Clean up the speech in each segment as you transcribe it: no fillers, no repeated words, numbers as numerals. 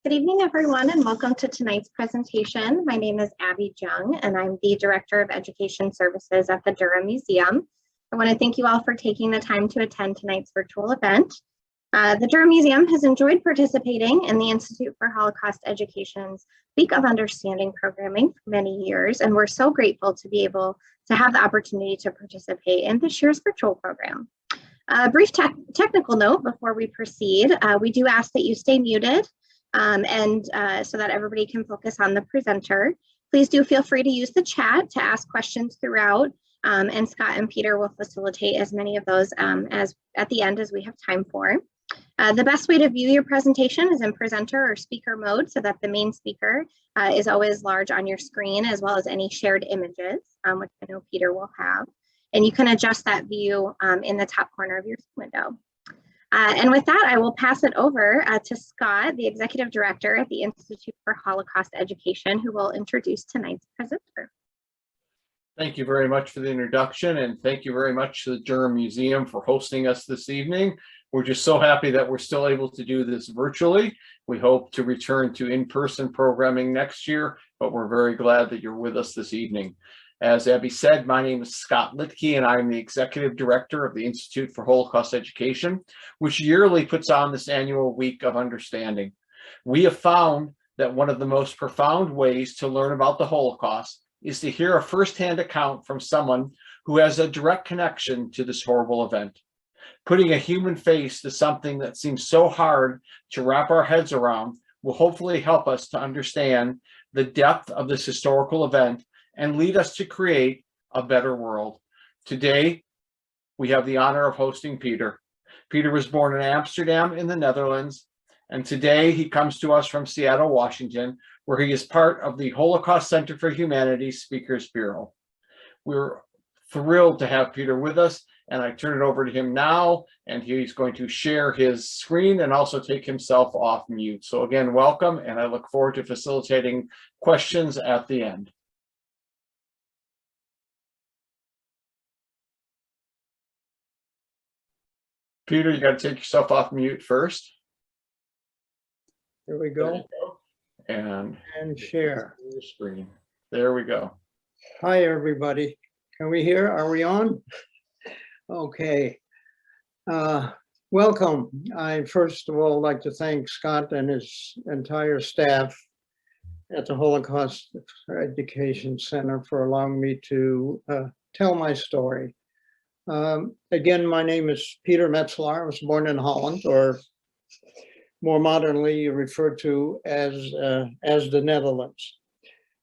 Good evening, everyone, and welcome to tonight's presentation. My name is Abby Jung, and I'm the Director of Education Services at the Durham Museum. I want to thank you all for taking the time to attend tonight's virtual event. The Durham Museum has enjoyed participating in the Institute for Holocaust Education's Week of Understanding programming for many years, and we're so grateful to be able to have the opportunity to participate in this year's virtual program. A brief technical note before we proceed, we do ask that you stay muted so that everybody can focus on the presenter. Please do feel free to use the chat to ask questions throughout, and Scott and Peter will facilitate as many of those as at the end as we have time for. The best way to view your presentation is in presenter or speaker mode so that the main speaker is always large on your screen, as well as any shared images, which I know Peter will have. And you can adjust that view in the top corner of your window. And with that, I will pass it over to Scott, the Executive Director at the Institute for Holocaust Education, who will introduce tonight's presenter. Thank you very much for the introduction, and thank you very much to the Durham Museum for hosting us this evening. We're just so happy that we're still able to do this virtually. We hope to return to in-person programming next year, but we're very glad that you're with us this evening. As Abby said, my name is Scott Litke, and I'm the Executive Director of the Institute for Holocaust Education, which yearly puts on this annual Week of Understanding. We have found that one of the most profound ways to learn about the Holocaust is to hear a firsthand account from someone who has a direct connection to this horrible event. Putting a human face to something that seems so hard to wrap our heads around will hopefully help us to understand the depth of this historical event and lead us to create a better world. Today, we have the honor of hosting Peter. Peter was born in Amsterdam in the Netherlands, and today he comes to us from Seattle, Washington, where he is part of the Holocaust Center for Humanities Speakers Bureau. We're thrilled to have Peter with us, and I turn it over to him now, and he's going to share his screen and also take himself off mute. So again, welcome, and I look forward to facilitating questions at the end. Peter, you got to take yourself off mute first. There we go. There you go. And share. Your screen. There we go. Hi, everybody. Can we hear? Are we on? Okay. Welcome. I first of all like to thank Scott and his entire staff at the Holocaust Education Center for allowing me to tell my story. Again, my name is Peter Metzelaar. I was born in Holland, or more modernly referred to as the Netherlands.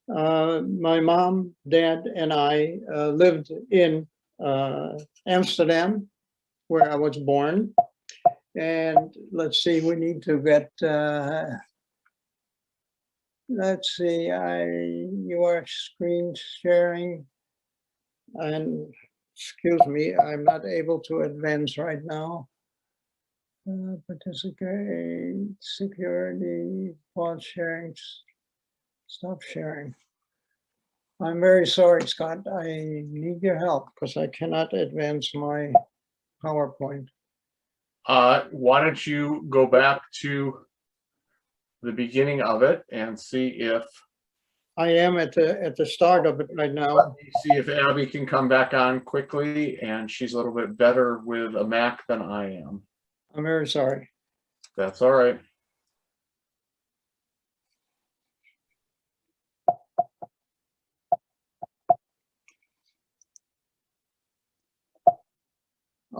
My mom, dad, and I lived in Amsterdam, where I was born. And let's see, we need to get, let's see, you are screen sharing, and excuse me, I'm not able to advance right now. Participate, security, pause sharing, stop sharing. I'm very sorry, Scott. I need your help because I cannot advance my PowerPoint. Why don't you go back to the beginning of it and see if I am at the start of it right now. Let me see if Abby can come back on quickly, and she's a little bit better with a Mac than I am. I'm very sorry. That's all right.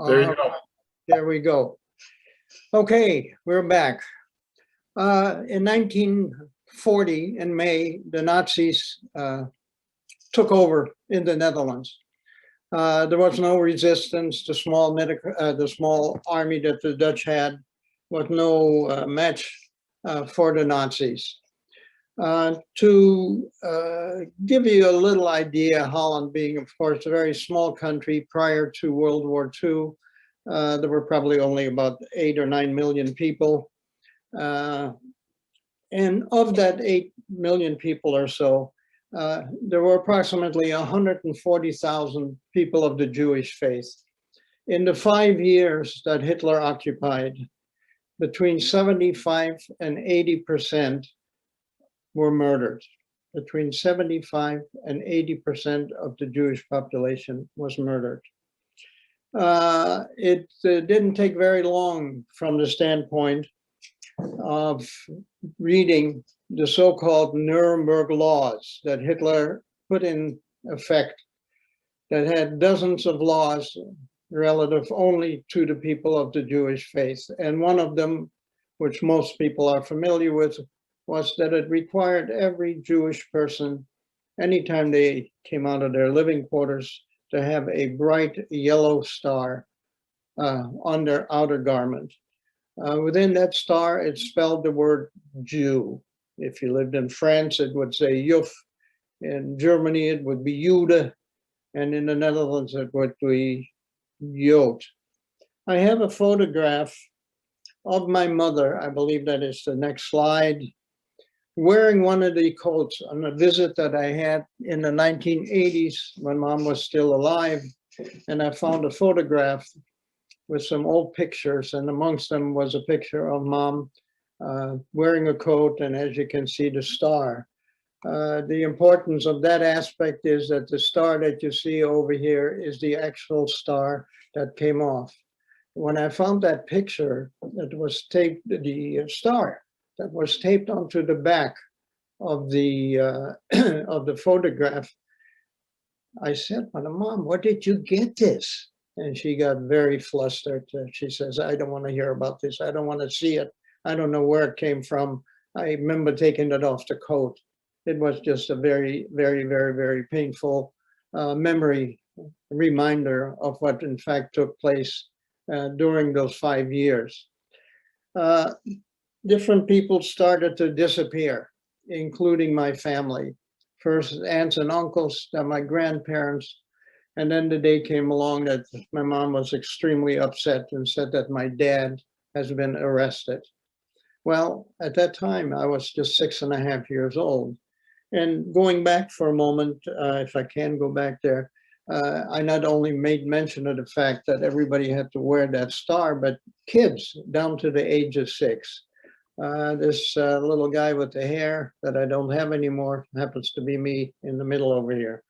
There you go. There we go. Okay, we're back. In 1940, in May, the Nazis took over in the Netherlands. There was no resistance. The small army that the Dutch had was no match for the Nazis. To give you a little idea, Holland being, of course, a very small country prior to World War II, there were probably only about 8 or 9 million people. And of that 8 million people or so, there were approximately 140,000 people of the Jewish faith. In the 5 years that Hitler occupied, between 75 and 80% were murdered. Between 75 and 80% of the Jewish population was murdered. It didn't take very long from the standpoint of reading the so-called Nuremberg Laws that Hitler put in effect, that had dozens of laws relative only to the people of the Jewish faith. And one of them, which most people are familiar with, was that it required every Jewish person, anytime they came out of their living quarters, to have a bright yellow star on their outer garment. Within that star, it spelled the word Jew. If you lived in France, it would say Juf. In Germany, it would be Jude. And in the Netherlands, it would be Jood. I have a photograph of my mother, I believe that is the next slide, wearing one of the coats on a visit that I had in the 1980s when Mom was still alive. And I found a photograph with some old pictures, and amongst them was a picture of Mom wearing a coat, and as you can see, the star. The importance of that aspect is that the star that you see over here is the actual star that came off. When I found that picture that was taped, the star that was taped onto the back of the of the photograph, I said, "Mom, where did you get this?" And she got very flustered. She says, "I don't want to hear about this. I don't want to see it. I don't know where it came from. I remember taking it off the coat." It was just a very, very, very, very painful memory reminder of what in fact took place during those 5 years. Different people started to disappear, including my family. First aunts and uncles, then my grandparents, and then the day came along that my mom was extremely upset and said that my dad has been arrested. Well, at that time, I was just 6.5 years old. And going back for a moment, if I can go back there, I not only made mention of the fact that everybody had to wear that star, but kids down to the age of 6. This little guy with the hair that I don't have anymore happens to be me in the middle over here.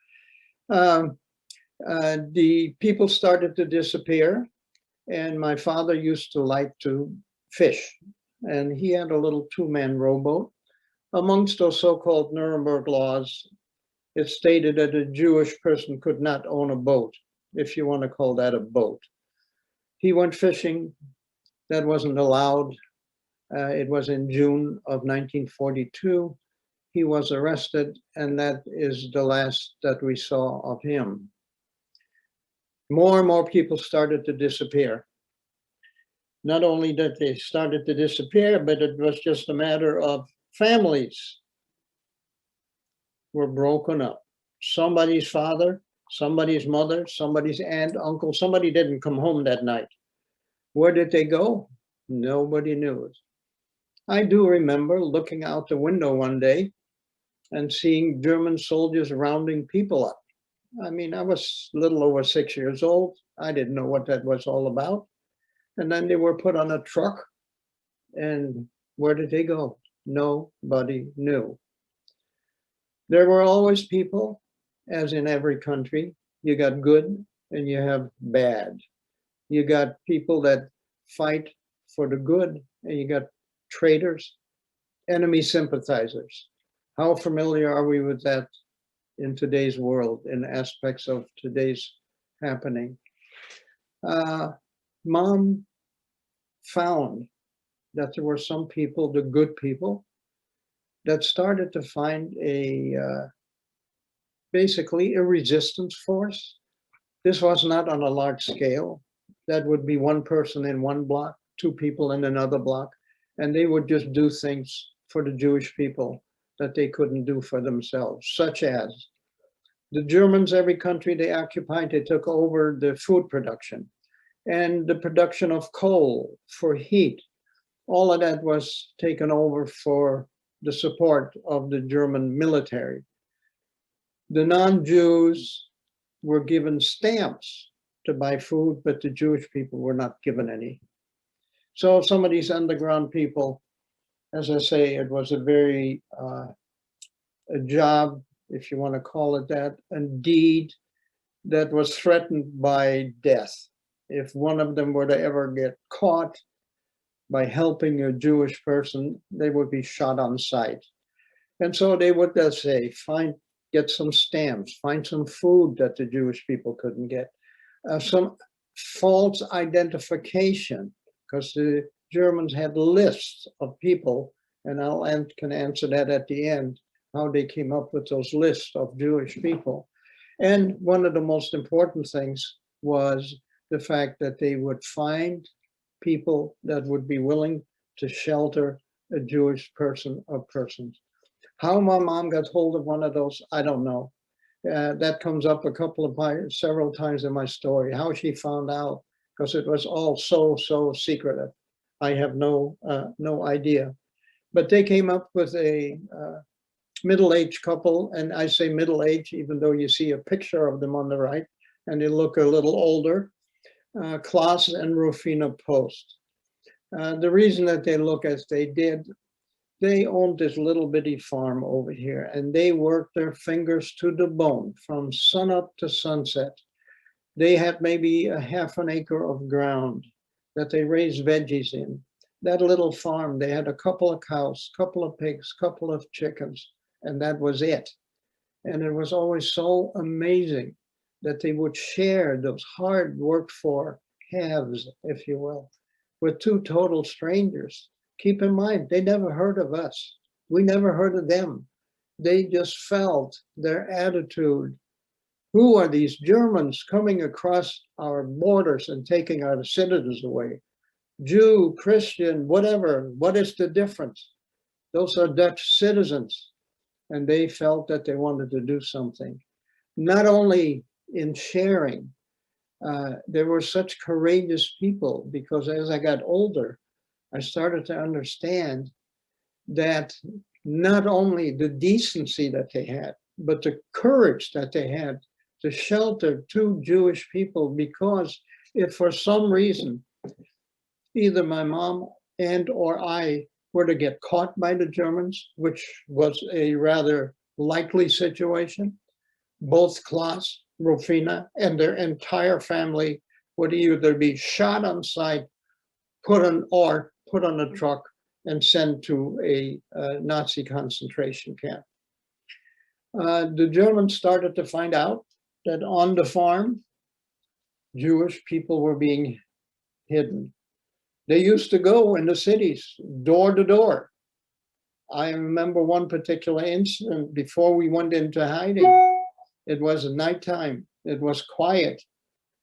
The people started to disappear, and my father used to like to fish, and he had a little 2-man rowboat. Amongst those so-called Nuremberg laws, it stated that a Jewish person could not own a boat, if you want to call that a boat. He went fishing. That wasn't allowed. It was in June of 1942. He was arrested, and that is the last that we saw of him. More and more people started to disappear. Not only that they started to disappear, but it was just a matter of families were broken up. Somebody's father, somebody's mother, somebody's aunt, uncle, somebody didn't come home that night. Where did they go? Nobody knew it. I do remember looking out the window one day and seeing German soldiers rounding people up. I mean, I was a little over 6 years old. I didn't know what that was all about. And then they were put on a truck, and where did they go? Nobody knew. There were always people, as in every country, you got good and you have bad. You got people that fight for the good, and you got traitors, enemy sympathizers. How familiar are we with that in today's world, in aspects of today's happening? Mom found that there were some people, the good people, that started to find basically a resistance force. This was not on a large scale. That would be one person in one block, 2 people in another block, and they would just do things for the Jewish people that they couldn't do for themselves, such as the Germans, every country they occupied, they took over the food production and the production of coal for heat. All of that was taken over for the support of the German military. The non-Jews were given stamps to buy food, but the Jewish people were not given any. So some of these underground people, as I say, it was a very, a job, if you want to call it that, a deed that was threatened by death. If one of them were to ever get caught by helping a Jewish person, they would be shot on sight. And so they would, let's say, get some stamps, find some food that the Jewish people couldn't get, some false identification, because the Germans had lists of people, and can answer that at the end, how they came up with those lists of Jewish people. And one of the most important things was the fact that they would find people that would be willing to shelter a Jewish person or persons. How my mom got hold of one of those, I don't know. That comes up several times in my story, how she found out, because it was all so secretive. I have no idea. But they came up with a middle-aged couple, and I say middle-aged, even though you see a picture of them on the right, and they look a little older, Klaas and Roefina Post. The reason that they look as they did, they owned this little bitty farm over here, and they worked their fingers to the bone from sunup to sunset. They had maybe a half an acre of ground that they raised veggies in. That little farm, they had a couple of cows, couple of pigs, couple of chickens, and that was it. And it was always so amazing that they would share those hard worked for halves, if you will, with two total strangers. Keep in mind, they never heard of us. We never heard of them. They just felt their attitude. Who are these Germans coming across our borders and taking our citizens away? Jew, Christian, whatever, what is the difference? Those are Dutch citizens. And they felt that they wanted to do something. Not only in sharing, there were such courageous people, because as I got older, I started to understand that not only the decency that they had, but the courage that they had to shelter two Jewish people, because if for some reason, either my mom and or I were to get caught by the Germans, which was a rather likely situation, both Klaas, Roefina, and their entire family would either be shot on sight, put on a truck and sent to a Nazi concentration camp. The Germans started to find out that on the farm, Jewish people were being hidden. They used to go in the cities, door to door. I remember one particular incident before we went into hiding. It was nighttime, it was quiet.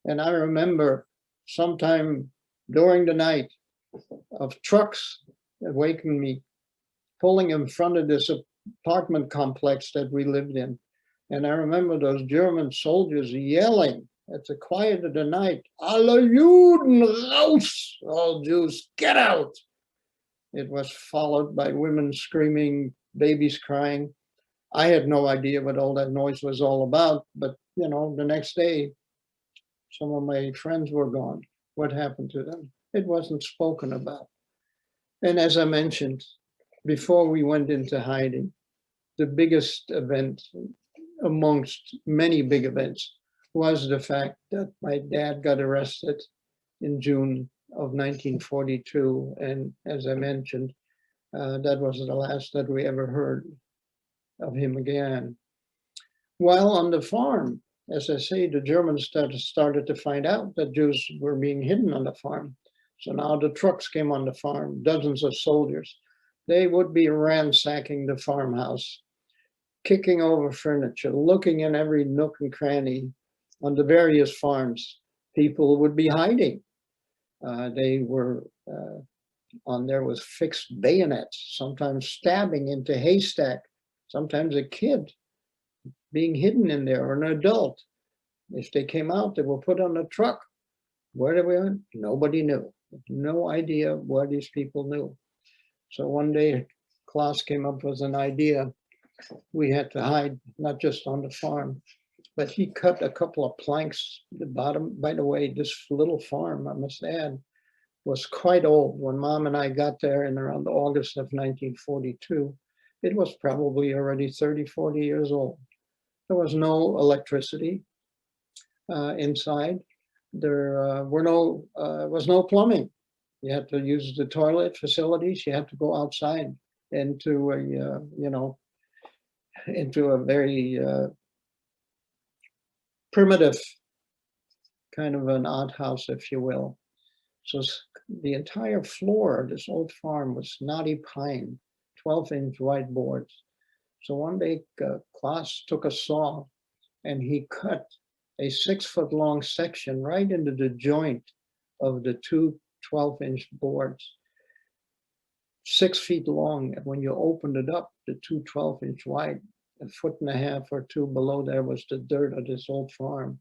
And I remember sometime during the night of trucks awakened me, pulling in front of this apartment complex that we lived in. And I remember those German soldiers yelling at the quiet of the night, "Alle Juden raus!" All Jews, get out! It was followed by women screaming, babies crying. I had no idea what all that noise was all about, but you know, the next day, some of my friends were gone. What happened to them? It wasn't spoken about. And as I mentioned, before we went into hiding, the biggest event amongst many big events was the fact that my dad got arrested in June of 1942. And as I mentioned, that was the last that we ever heard of him again. While on the farm, as I say, the Germans started to find out that Jews were being hidden on the farm. So now the trucks came on the farm, dozens of soldiers. They would be ransacking the farmhouse, kicking over furniture, looking in every nook and cranny on the various farms. People would be hiding. They were on there with fixed bayonets, sometimes stabbing into haystack, sometimes a kid being hidden in there, or an adult. If they came out, they were put on a truck. Where did we went? Nobody knew. No idea where these people knew. So one day, Klaas came up with an idea. We had to hide, not just on the farm, but he cut a couple of planks at the bottom. By the way, this little farm, I must add, was quite old. When Mom and I got there in around August of 1942, it was probably already 30, 40 years old. There was no electricity inside. There was no plumbing. You had to use the toilet facilities. You had to go outside into into a very primitive kind of an outhouse, if you will. So the entire floor of this old farm was knotty pine, 12-inch wide boards. So one day, Klaas took a saw and he cut a 6-foot long section right into the joint of the two 12-inch boards, 6 feet long. And when you opened it up, the two 12-inch wide, 1.5 or 2 below there was the dirt of this old farm.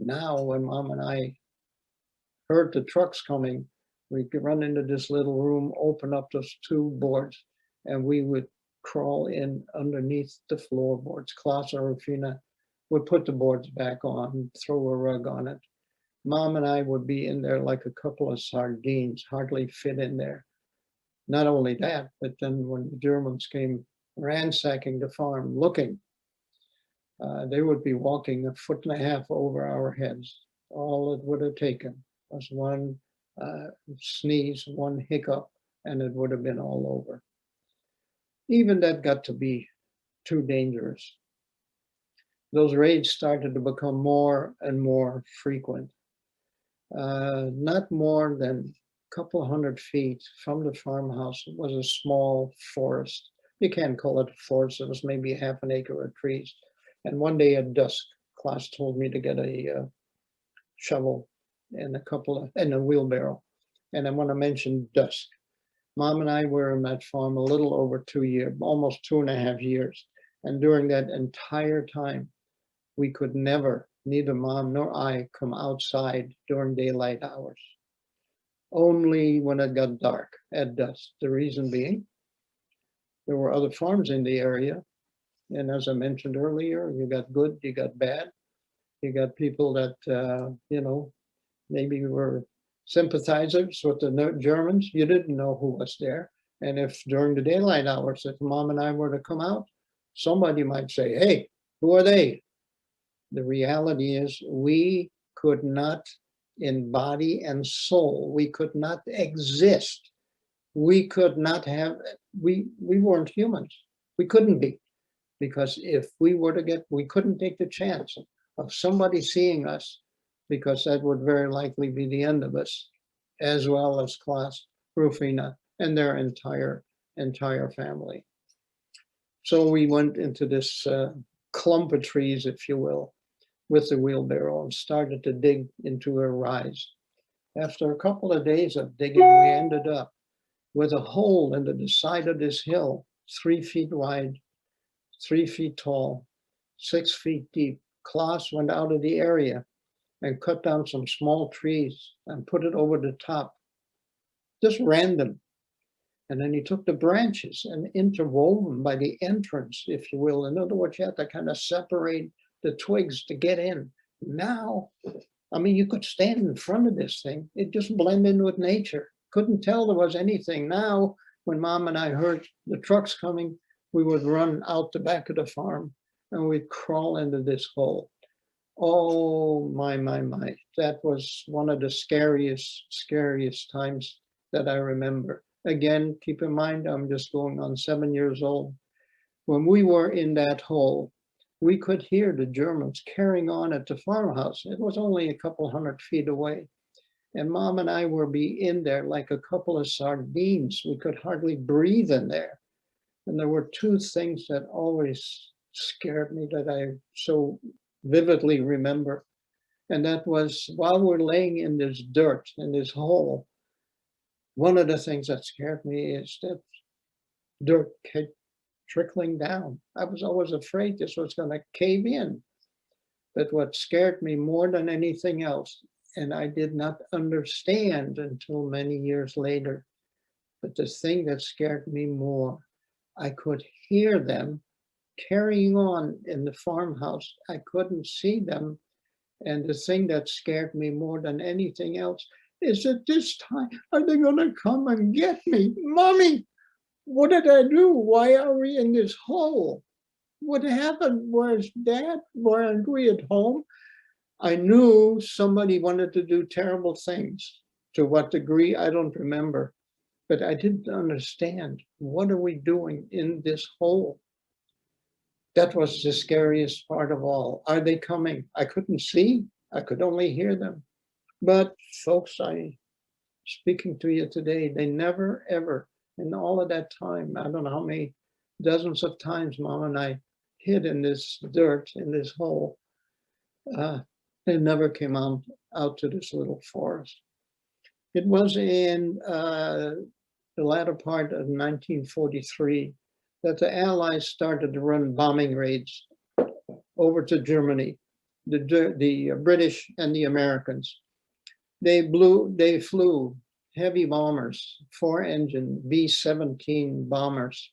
Now, when Mom and I heard the trucks coming, we could run into this little room, open up those two boards, and we would crawl in underneath the floorboards. Klaas and Roefina would put the boards back on, throw a rug on it. Mom and I would be in there like a couple of sardines, hardly fit in there. Not only that, but then when the Germans came ransacking the farm, looking, they would be walking 1.5 feet over our heads. All it would have taken was one sneeze, one hiccup, and it would have been all over. Even that got to be too dangerous. Those raids started to become more and more frequent. Not more than a couple of 100 feet from the farmhouse was a small forest. You can't call it a forest, it was maybe 1/2 acre of trees. And one day at dusk, Klaas told me to get a shovel and a wheelbarrow. And I want to mention dusk. Mom and I were on that farm a little over 2 years, almost 2.5 years. And during that entire time, we could never, neither Mom nor I, come outside during daylight hours. Only when it got dark at dusk. The reason being, there were other farms in the area. And as I mentioned earlier, you got good, you got bad. You got people that, maybe were sympathizers with the Germans. You didn't know who was there. And if during the daylight hours, if Mom and I were to come out, somebody might say, hey, who are they? The reality is we could not, in body and soul, we could not exist. We could not have, we weren't humans. We couldn't be. Because if we were to we couldn't take the chance of somebody seeing us, because that would very likely be the end of us, as well as Klaas, Roefina, and their entire family. So we went into this clump of trees, if you will, with the wheelbarrow and started to dig into a rise. After a couple of days of digging, we ended up with a hole into the side of this hill, 3 feet wide, 3 feet tall, 6 feet deep. Klaas went out of the area and cut down some small trees and put it over the top, just random. And then he took the branches and interwoven by the entrance, if you will. In other words, you had to kind of separate the twigs to get in. Now, I mean, you could stand in front of this thing. It just blended in with nature. Couldn't tell there was anything. Now, when Mom and I heard the trucks coming, we would run out the back of the farm and we'd crawl into this hole. Oh, my. That was one of the scariest times that I remember. Again, keep in mind, I'm just going on 7 years old. When we were in that hole, we could hear the Germans carrying on at the farmhouse. It was only a couple 100 feet away. And Mom and I were in there like a couple of sardines. We could hardly breathe in there. And there were two things that always scared me that I so vividly remember. And that was while we're laying in this dirt, in this hole, one of the things that scared me is that dirt kept trickling down. I was always afraid this was going to cave in. But what scared me more than anything else, and I did not understand until many years later, but the thing that scared me more, I could hear them carrying on in the farmhouse. I couldn't see them. And the thing that scared me more than anything else Is it this time? Are they going to come and get me? Mommy, what did I do? Why are we in this hole? What happened? Where's Dad? Why aren't we at home? I knew somebody wanted to do terrible things. To what degree, I don't remember. But I didn't understand. What are we doing in this hole? That was the scariest part of all. Are they coming? I couldn't see. I could only hear them. But folks, speaking to you today, they never, ever, in all of that time, I don't know how many dozens of times Mom and I hid in this dirt, in this hole. They never came out to this little forest. It was in the latter part of 1943 that the Allies started to run bombing raids over to Germany, the British and the Americans. They flew heavy bombers, 4-engine B-17 bombers.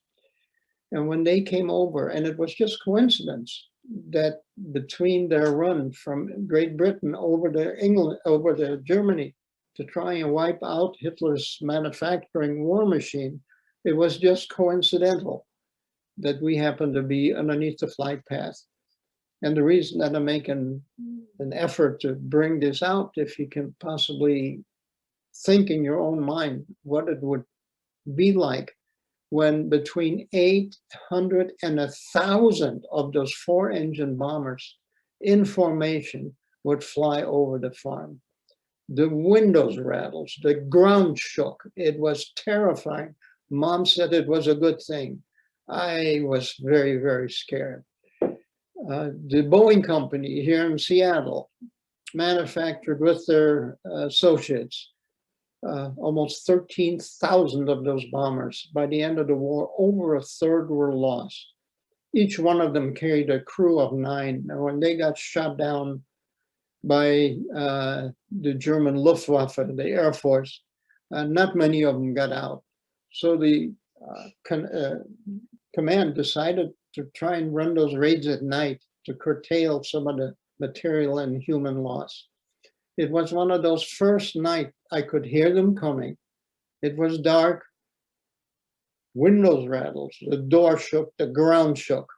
And when they came over, and it was just coincidence that between their run from Great Britain over to Germany to try and wipe out Hitler's manufacturing war machine, it was just coincidental that we happened to be underneath the flight path. And the reason that I'm making an effort to bring this out, if you can possibly think in your own mind what it would be like when between 800 and 1,000 of those 4-engine bombers in formation would fly over the farm. The windows rattled, the ground shook. It was terrifying. Mom said it was a good thing. I was very, very scared. The Boeing company here in Seattle manufactured with their associates almost 13,000 of those bombers. By the end of the war, over 1/3 were lost. Each one of them carried a crew of 9. And when they got shot down by the German Luftwaffe, the Air Force, not many of them got out. So the command decided to try and run those raids at night to curtail some of the material and human loss. It was one of those first nights I could hear them coming. It was dark, windows rattled, the door shook, the ground shook,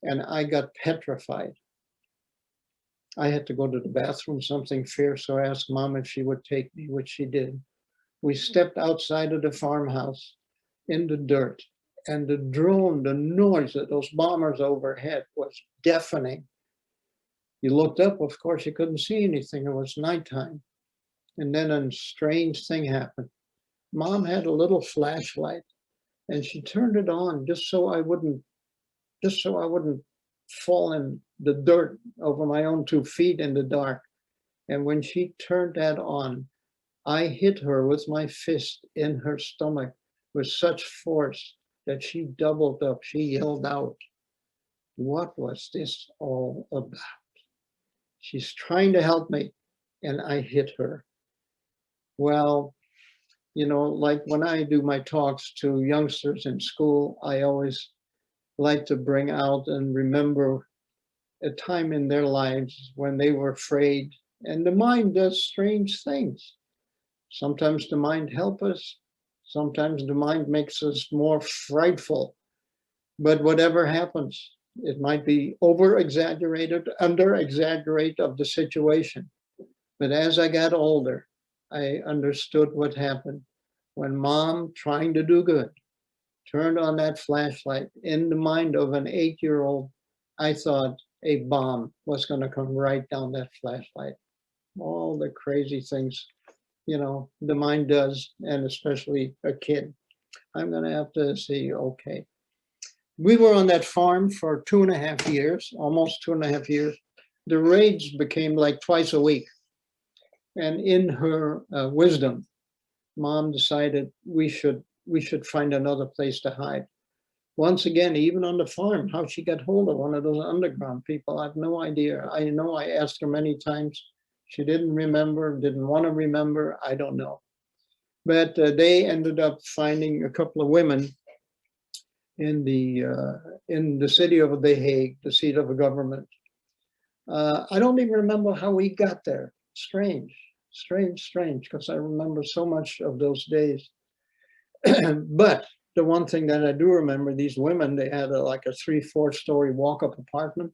and I got petrified. I had to go to the bathroom, something fierce, so I asked Mom if she would take me, which she did. We stepped outside of the farmhouse in the dirt, and the drone, the noise of those bombers overhead was deafening. You looked up, of course, you couldn't see anything. It was nighttime. And then a strange thing happened. Mom had a little flashlight, and she turned it on just so I wouldn't fall in the dirt over my own 2 feet in the dark. And when she turned that on, I hit her with my fist in her stomach with such force that she doubled up. She yelled out, "What was this all about?" She's trying to help me, and I hit her. Well, you know, like when I do my talks to youngsters in school, I always like to bring out and remember a time in their lives when they were afraid. And the mind does strange things. Sometimes the mind helps us. Sometimes the mind makes us more frightful. But whatever happens, it might be over-exaggerated, under-exaggerate of the situation. But as I got older, I understood what happened when Mom, trying to do good, turned on that flashlight. In the mind of an 8-year-old, I thought a bomb was going to come right down that flashlight. All the crazy things, you know, the mind does, and especially a kid. I'm going to have to say, okay. We were on that farm for 2.5 years, almost 2.5 years. The raids became like twice a week. And in her wisdom, Mom decided we should find another place to hide. Once again, even on the farm, how she got hold of one of those underground people, I have no idea. I know I asked her many times. She didn't remember, didn't want to remember, I don't know. But they ended up finding a couple of women in the city of The Hague, the seat of a government. I don't even remember how we got there. Strange. strange, because I remember so much of those days. But the one thing that I do remember, these women, they had like a 3-4 story walk-up apartment,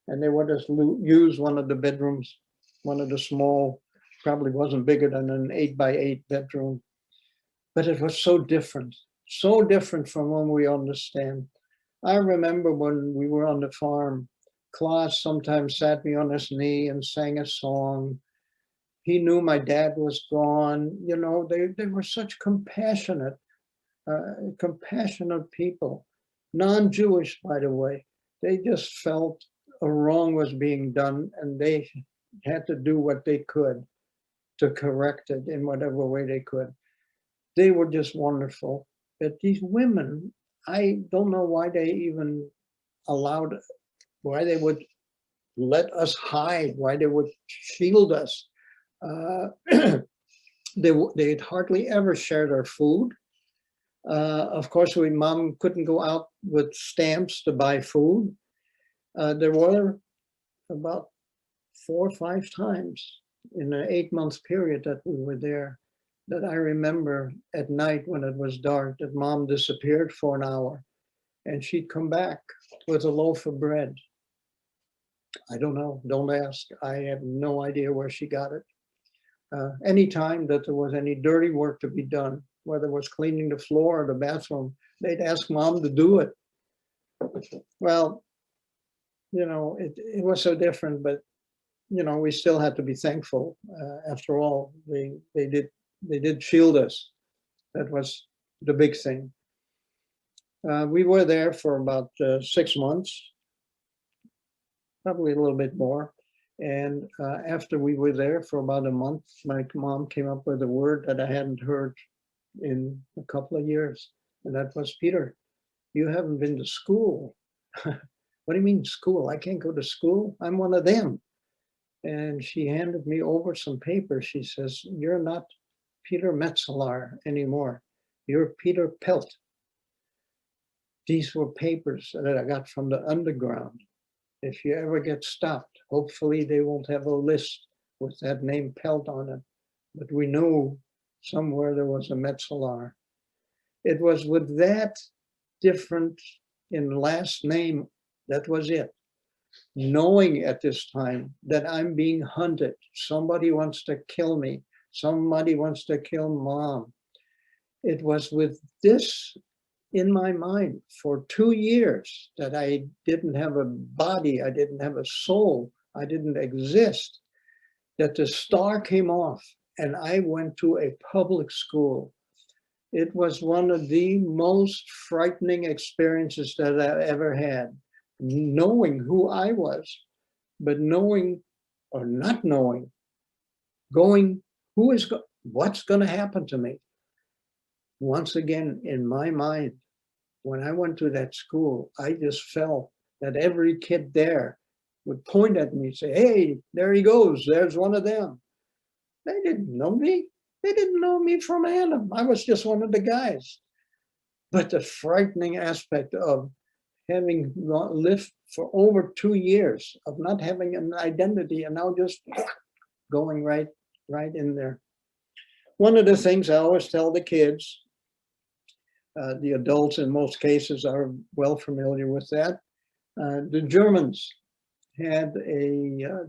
and they would just use one of the bedrooms, one of the small, probably wasn't bigger than an 8x8 bedroom. But it was so different from when we understand. I remember when we were on the farm, Klaas sometimes sat me on his knee and sang a song. He knew my dad was gone. You know, they were such compassionate people, non-Jewish, by the way. They just felt a wrong was being done, and they had to do what they could to correct it in whatever way they could. They were just wonderful. But these women, I don't know why they even allowed, why they would let us hide, why they would shield us. They'd hardly ever share their food. Of course, mom couldn't go out with stamps to buy food. There were about 4 or 5 times in an 8-month period that we were there that I remember at night when it was dark that mom disappeared for an hour and she'd come back with a loaf of bread. I don't know, don't ask. I have no idea where she got it. Anytime that there was any dirty work to be done, whether it was cleaning the floor or the bathroom, they'd ask mom to do it. Well, you know, it was so different, but you know, we still had to be thankful. After all, they did shield us. That was the big thing. We were there for about 6 months, probably a little bit more. And after we were there for about a month, my mom came up with a word that I hadn't heard in a couple of years. And that was, Peter, you haven't been to school. What do you mean school? I can't go to school. I'm one of them. And she handed me over some papers. She says, you're not Peter Metzelaar anymore. You're Peter Pelt. These were papers that I got from the underground. If you ever get stopped, hopefully they won't have a list with that name Pelt on it. But we know somewhere there was a Metzelaar. It was with that different in last name, that was it. Knowing at this time that I'm being hunted, somebody wants to kill me, somebody wants to kill mom. It was with this in my mind for 2 years that I didn't have a body, I didn't have a soul, I didn't exist, that the star came off and I went to a public school. It was one of the most frightening experiences that I ever had, knowing who I was, but knowing or not knowing, going, what's going to happen to me? Once again, in my mind, when I went to that school, I just felt that every kid there would point at me and say, hey, there he goes, there's one of them. They didn't know me. They didn't know me from Adam. I was just one of the guys. But the frightening aspect of having lived for over 2 years of not having an identity and now just going right in there. One of the things I always tell the kids, the adults in most cases are well familiar with that. The Germans had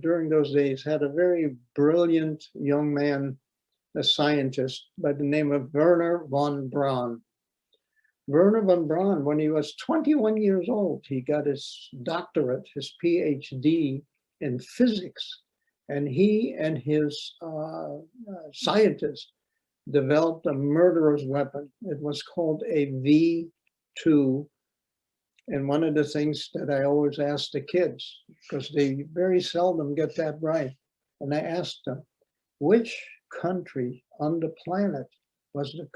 during those days, had a very brilliant young man, a scientist by the name of Werner von Braun. Werner von Braun, when he was 21 years old, he got his doctorate, his PhD in physics. And he and his scientists developed a murderer's weapon. It was called a V2. And one of the things that I always ask the kids, because they very seldom get that right, and I asked them, which country on the planet was the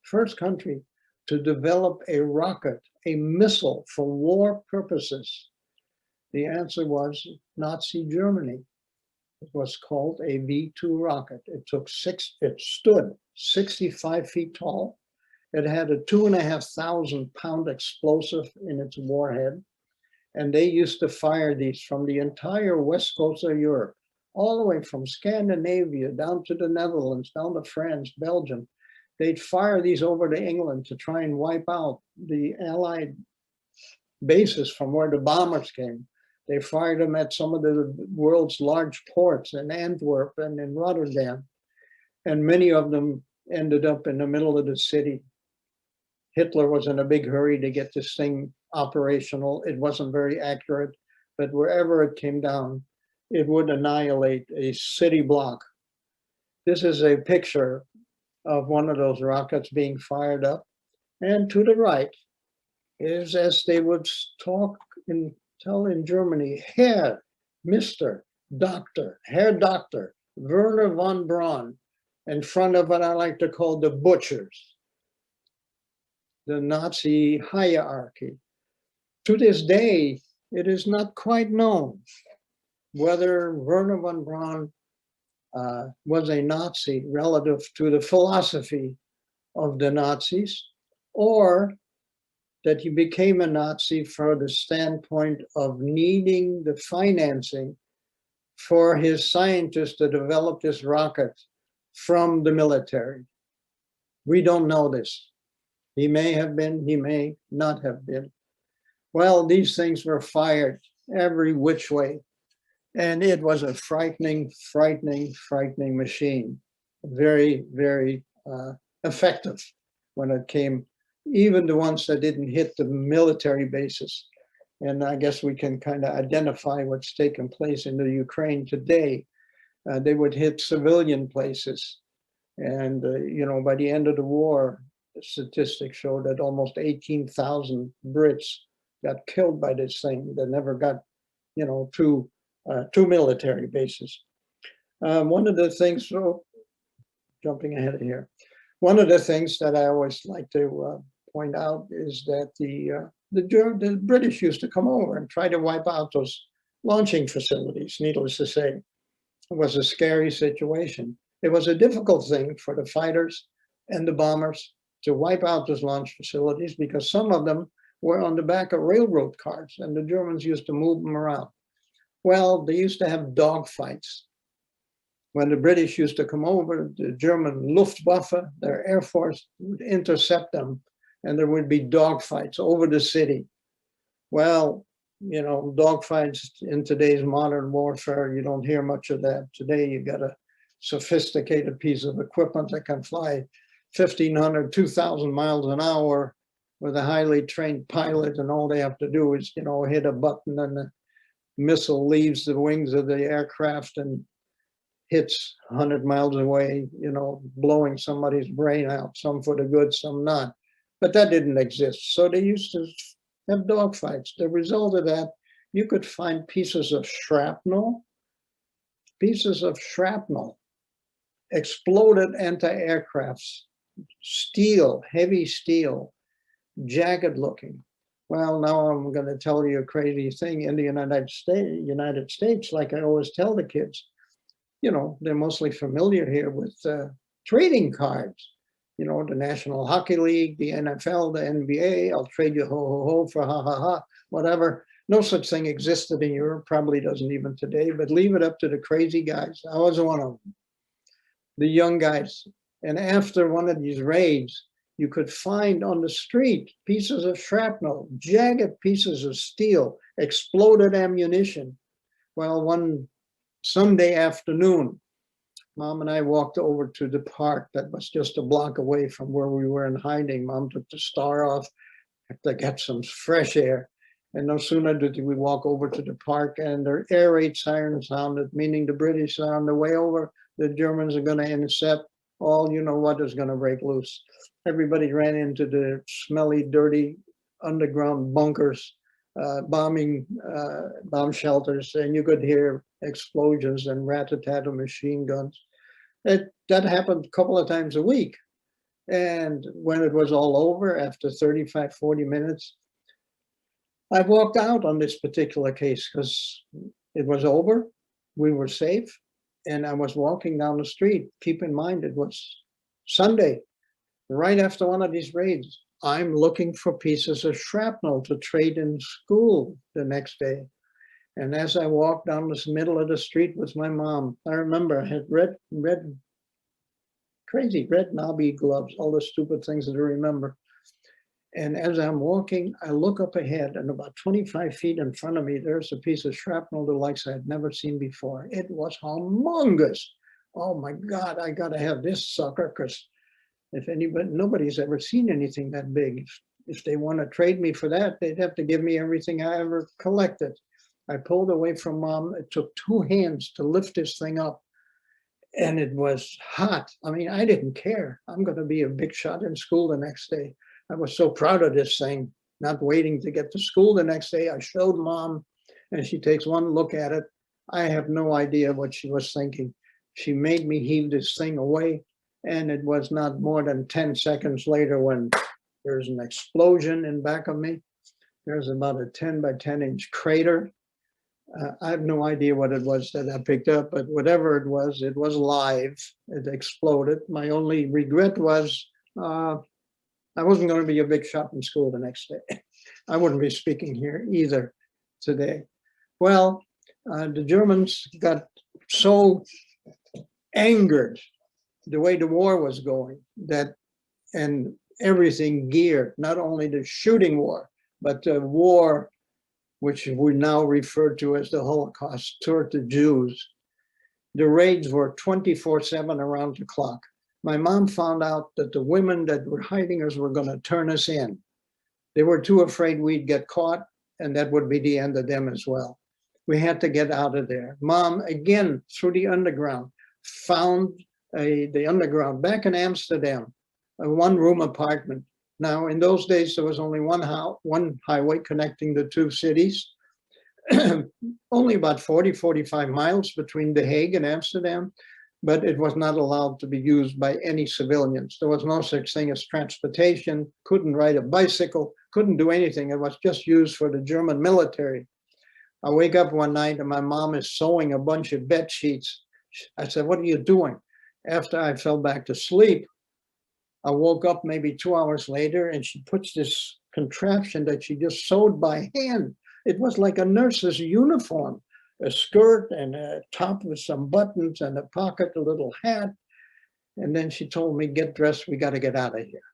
first country to develop a rocket, a missile for war purposes? The answer was Nazi Germany. It was called a V2 rocket. It stood 65 feet tall. It had a 2,500 pound explosive in its warhead. And they used to fire these from the entire west coast of Europe all the way from Scandinavia down to the Netherlands, down to France, Belgium. They'd fire these over to England to try and wipe out the Allied bases from where the bombers came. They fired them at some of the world's large ports in Antwerp and in Rotterdam. And many of them ended up in the middle of the city. Hitler was in a big hurry to get this thing operational. It wasn't very accurate, but wherever it came down, it would annihilate a city block. This is a picture of one of those rockets being fired up. And to the right is, as they would tell in Germany, Herr, Mr., Doctor, Herr Doctor, Werner von Braun, in front of what I like to call the butchers, the Nazi hierarchy. To this day, it is not quite known whether Werner von Braun was a Nazi relative to the philosophy of the Nazis, or that he became a Nazi from the standpoint of needing the financing for his scientists to develop this rocket from the military. We don't know this. He may have been, he may not have been. Well, these things were fired every which way. And it was a frightening, frightening, frightening machine. Very, very effective when it came, even the ones that didn't hit the military bases. And I guess we can kind of identify what's taken place in the Ukraine today. They would hit civilian places. And, you know, by the end of the war, the statistics show that almost 18,000 Brits got killed by this thing that never got, you know, to military bases. One of the things, so jumping ahead here, one of the things that I always like to point out is that the British used to come over and try to wipe out those launching facilities. Needless to say, it was a scary situation. It was a difficult thing for the fighters and the bombers to wipe out those launch facilities because some of them were on the back of railroad cars and the Germans used to move them around. Well, they used to have dogfights. When the British used to come over, the German Luftwaffe, their air force, would intercept them and there would be dogfights over the city. Well, you know, dogfights in today's modern warfare, you don't hear much of that. Today, you got a sophisticated piece of equipment that can fly 1,500, 2,000 miles an hour with a highly trained pilot, and all they have to do is, you know, hit a button and the missile leaves the wings of the aircraft and hits 100 miles away, you know, blowing somebody's brain out, some for the good, some not. But that didn't exist. So they used to have dogfights. The result of that, you could find pieces of shrapnel, exploded anti-aircrafts, steel, heavy steel, jagged looking. Well, now I'm going to tell you a crazy thing. In the United States, like I always tell the kids, you know, they're mostly familiar here with trading cards. You know, the National Hockey League, the NFL, the NBA, I'll trade you ho, ho, ho for ha, ha, ha, whatever. No such thing existed in Europe, probably doesn't even today, but leave it up to the crazy guys. I was one of them, the young guys. And after one of these raids, you could find on the street pieces of shrapnel, jagged pieces of steel, exploded ammunition. Well, one Sunday afternoon, Mom and I walked over to the park that was just a block away from where we were in hiding. Mom took the star off to get some fresh air. And no sooner did we walk over to the park and their air raid siren sounded, meaning the British are on the way over, the Germans are going to intercept. All you know what is going to break loose. Everybody ran into the smelly, dirty underground bunkers, bomb shelters, and you could hear explosions and rat-a-tat of machine guns. That happened a couple of times a week. And when it was all over, after 35, 40 minutes, I walked out on this particular case because it was over, we were safe, and I was walking down the street. Keep in mind, it was Sunday, right after one of these raids. I'm looking for pieces of shrapnel to trade in school the next day. And as I walked down this middle of the street with my mom, I remember I had crazy red knobby gloves, all the stupid things that I remember. And as I'm walking, I look up ahead, and about 25 feet in front of me, there's a piece of shrapnel the likes I had never seen before. It was humongous. Oh my God, I gotta have this sucker, because if anybody, nobody's ever seen anything that big. If they want to trade me for that, they'd have to give me everything I ever collected. I pulled away from Mom. It took 2 hands to lift this thing up. And it was hot. I mean, I didn't care. I'm going to be a big shot in school the next day. I was so proud of this thing, not waiting to get to school the next day. I showed Mom, and she takes one look at it. I have no idea what she was thinking. She made me heave this thing away. And it was not more than 10 seconds later when there's an explosion in back of me. There's about a 10 by 10 inch crater. I have no idea what it was that I picked up, but whatever it was live. It exploded. My only regret was I wasn't going to be a big shot in school the next day. I wouldn't be speaking here either today. Well, the Germans got so angered the way the war was going, that, and everything geared, not only the shooting war, but the war, which we now refer to as the Holocaust toward the Jews. The raids were 24/7 around the clock. My mom found out that the women that were hiding us were going to turn us in. They were too afraid we'd get caught, and that would be the end of them as well. We had to get out of there. Mom, again, through the underground, found the underground back in Amsterdam, a 1-room apartment. Now, in those days, there was only one highway connecting the 2 cities, only about 40-45 miles between The Hague and Amsterdam, but it was not allowed to be used by any civilians. There was no such thing as transportation, couldn't ride a bicycle, couldn't do anything. It was just used for the German military. I wake up one night and my mom is sewing a bunch of bed sheets. I said, "What are you doing?" After I fell back to sleep, I woke up maybe 2 hours later, and she puts this contraption that she just sewed by hand. It was like a nurse's uniform, a skirt and a top with some buttons and a pocket, a little hat. And then she told me, "Get dressed, we got to get out of here."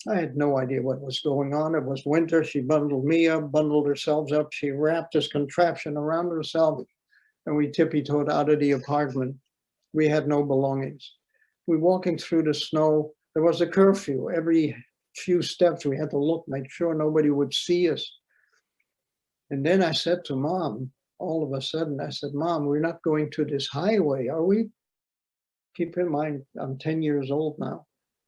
I had no idea what was going on. It was winter. She bundled me up, bundled herself up. She wrapped this contraption around herself, and we tippy-toed out of the apartment. We had no belongings. We were walking through the snow. There was a curfew. Every few steps, we had to look, make sure nobody would see us. And then I said to Mom, all of a sudden, I said, "Mom, we're not going to this highway, are we?" Keep in mind, I'm 10 years old now.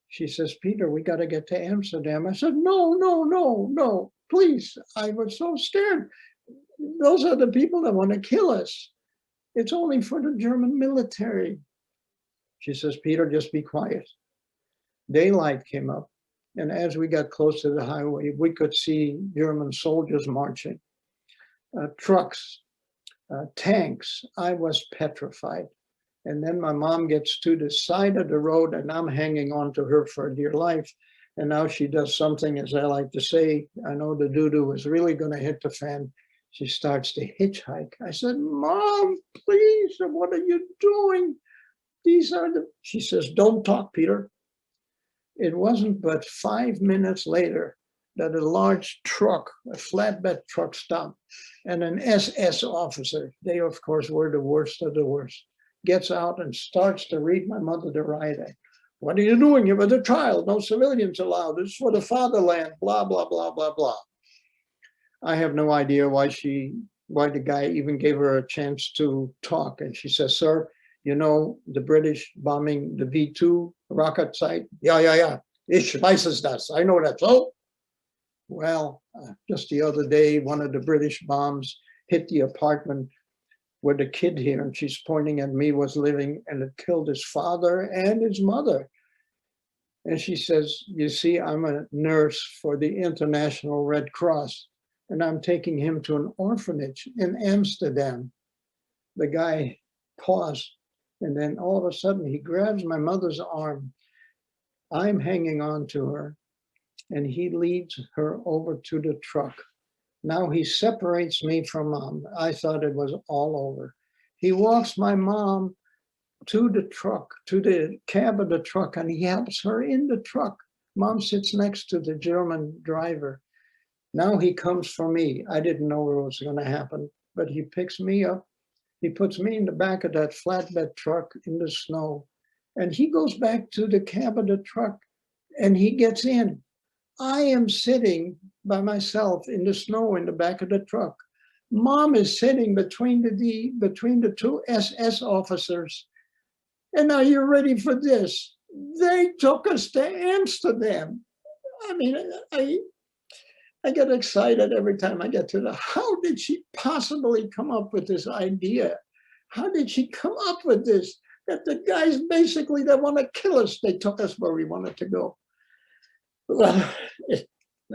She says, "Peter, we got to get to Amsterdam." I said, no, please. I was so scared. Those are the people that want to kill us. It's only for the German military. She says, "Peter, just be quiet." Daylight came up, and as we got close to the highway, we could see German soldiers marching, trucks, tanks. I was petrified. And then my mom gets to the side of the road, and I'm hanging on to her for dear life. And now she does something, as I like to say, I know the doo-doo is really going to hit the fan. She starts to hitchhike. I said, "Mom, please, what are you doing? These are the," she says, "Don't talk, Peter." It wasn't but 5 minutes later that a large truck, a flatbed truck, stopped, and an SS officer, they of course were the worst of the worst, gets out and starts to read my mother the riot act. "What are you doing? You're with a child, no civilians allowed. This is for the fatherland, blah, blah, blah, blah, blah." I have no idea why the guy even gave her a chance to talk. And she says, "Sir, you know the British bombing the V2 rocket site?" Yeah. "Ich weiß es das. I know that." "So?" "Well, just the other day, one of the British bombs hit the apartment where the kid here," and she's pointing at me, "was living, and it killed his father and his mother." And she says, "You see, I'm a nurse for the International Red Cross, and I'm taking him to an orphanage in Amsterdam." The guy paused, and then all of a sudden he grabs my mother's arm. I'm hanging on to her, and he leads her over to the truck Now he separates me from mom. I thought it was all over. He walks my mom to the truck, to the cab of the truck, and he helps her in the truck. Mom sits next to the German driver. Now he comes for me. I didn't know what was going to happen, but he picks me up. He puts me in the back of that flatbed truck in the snow, and he goes back to the cab of the truck, and he gets in. I am sitting by myself in the snow in the back of the truck. Mom is sitting between the two SS officers. And are you ready for this? They took us to Amsterdam. I mean, I get excited every time I get to the, how did she possibly come up with this idea? How did she come up with this? That the guys basically that want to kill us, they took us where we wanted to go. Well,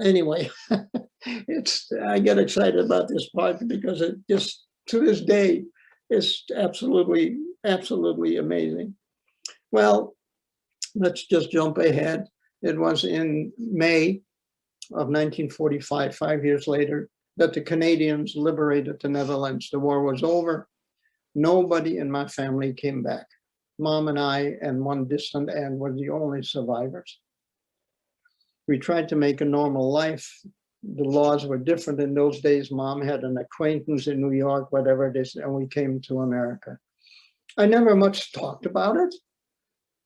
anyway, I get excited about this part because it just, to this day, is absolutely amazing. Well, let's just jump ahead. It was in May of 1945, 5 years later, that the Canadians liberated the Netherlands. The war was over. Nobody in my family came back. Mom and I and one distant aunt were the only survivors. We tried to make a normal life. The laws were different in those days. Mom had an acquaintance in New York, whatever it is, and we came to America. I never much talked about it.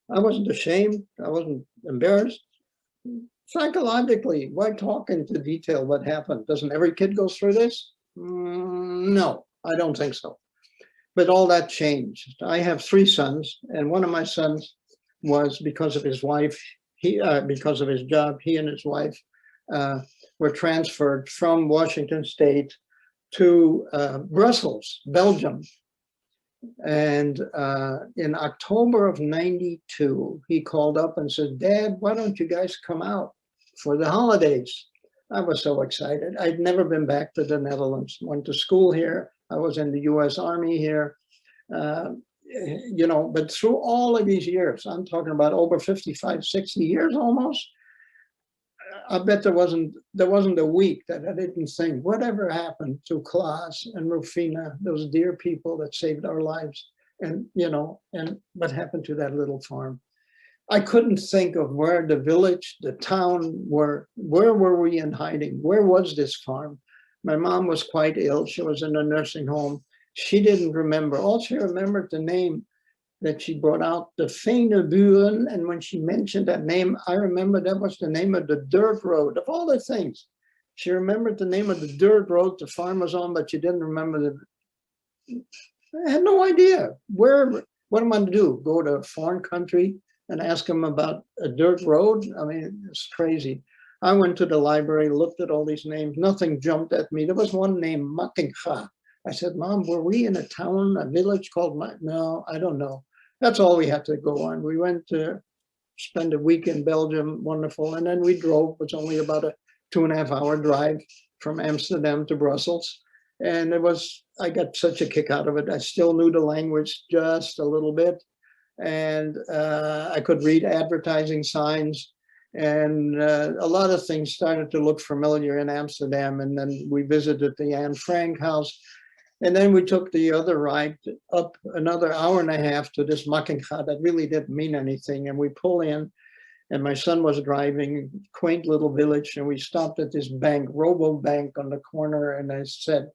I wasn't ashamed. I wasn't embarrassed. Psychologically, why talk into detail what happened? Doesn't every kid go through this? No, I don't think so. But all that changed. I have 3 sons, and one of my sons was, because of his wife, because of his job, he and his wife were transferred from Washington State to Brussels, Belgium. And in October of '92, he called up and said, Dad, why don't you guys come out for the holidays? I was so excited. I'd never been back to the Netherlands, went to school here. I was in the US Army here. You know, but through all of these years, I'm talking about over 55, 60 years almost, I bet there wasn't a week that I didn't think, whatever happened to Klaas and Roefina, those dear people that saved our lives, and, you know, and what happened to that little farm. I couldn't think of where the village, the town, where were we in hiding? Where was this farm? My mom was quite ill. She was in a nursing home. She didn't remember. All she remembered the name that she brought out, the Fijneburen, and when she mentioned that name, I remember that was the name of the dirt road, of all the things. She remembered the name of the dirt road the farm was on, but she didn't remember I had no idea. What am I going to do? Go to a foreign country and ask them about a dirt road? I mean, it's crazy. I went to the library, looked at all these names. Nothing jumped at me. There was one named Mackinga. I said, Mom, were we in a town, a village called, no, I don't know. That's all we had to go on. We went to spend a week in Belgium, wonderful. And then we drove. It was only about a 2.5 hour drive from Amsterdam to Brussels. And I got such a kick out of it. I still knew the language just a little bit. And I could read advertising signs. And a lot of things started to look familiar in Amsterdam. And then we visited the Anne Frank house. And then we took the other ride up another 1.5 hours to this Mackinga that really didn't mean anything. And we pull in, and my son was driving, quaint little village, and we stopped at this bank, Robo-Bank on the corner, and I said,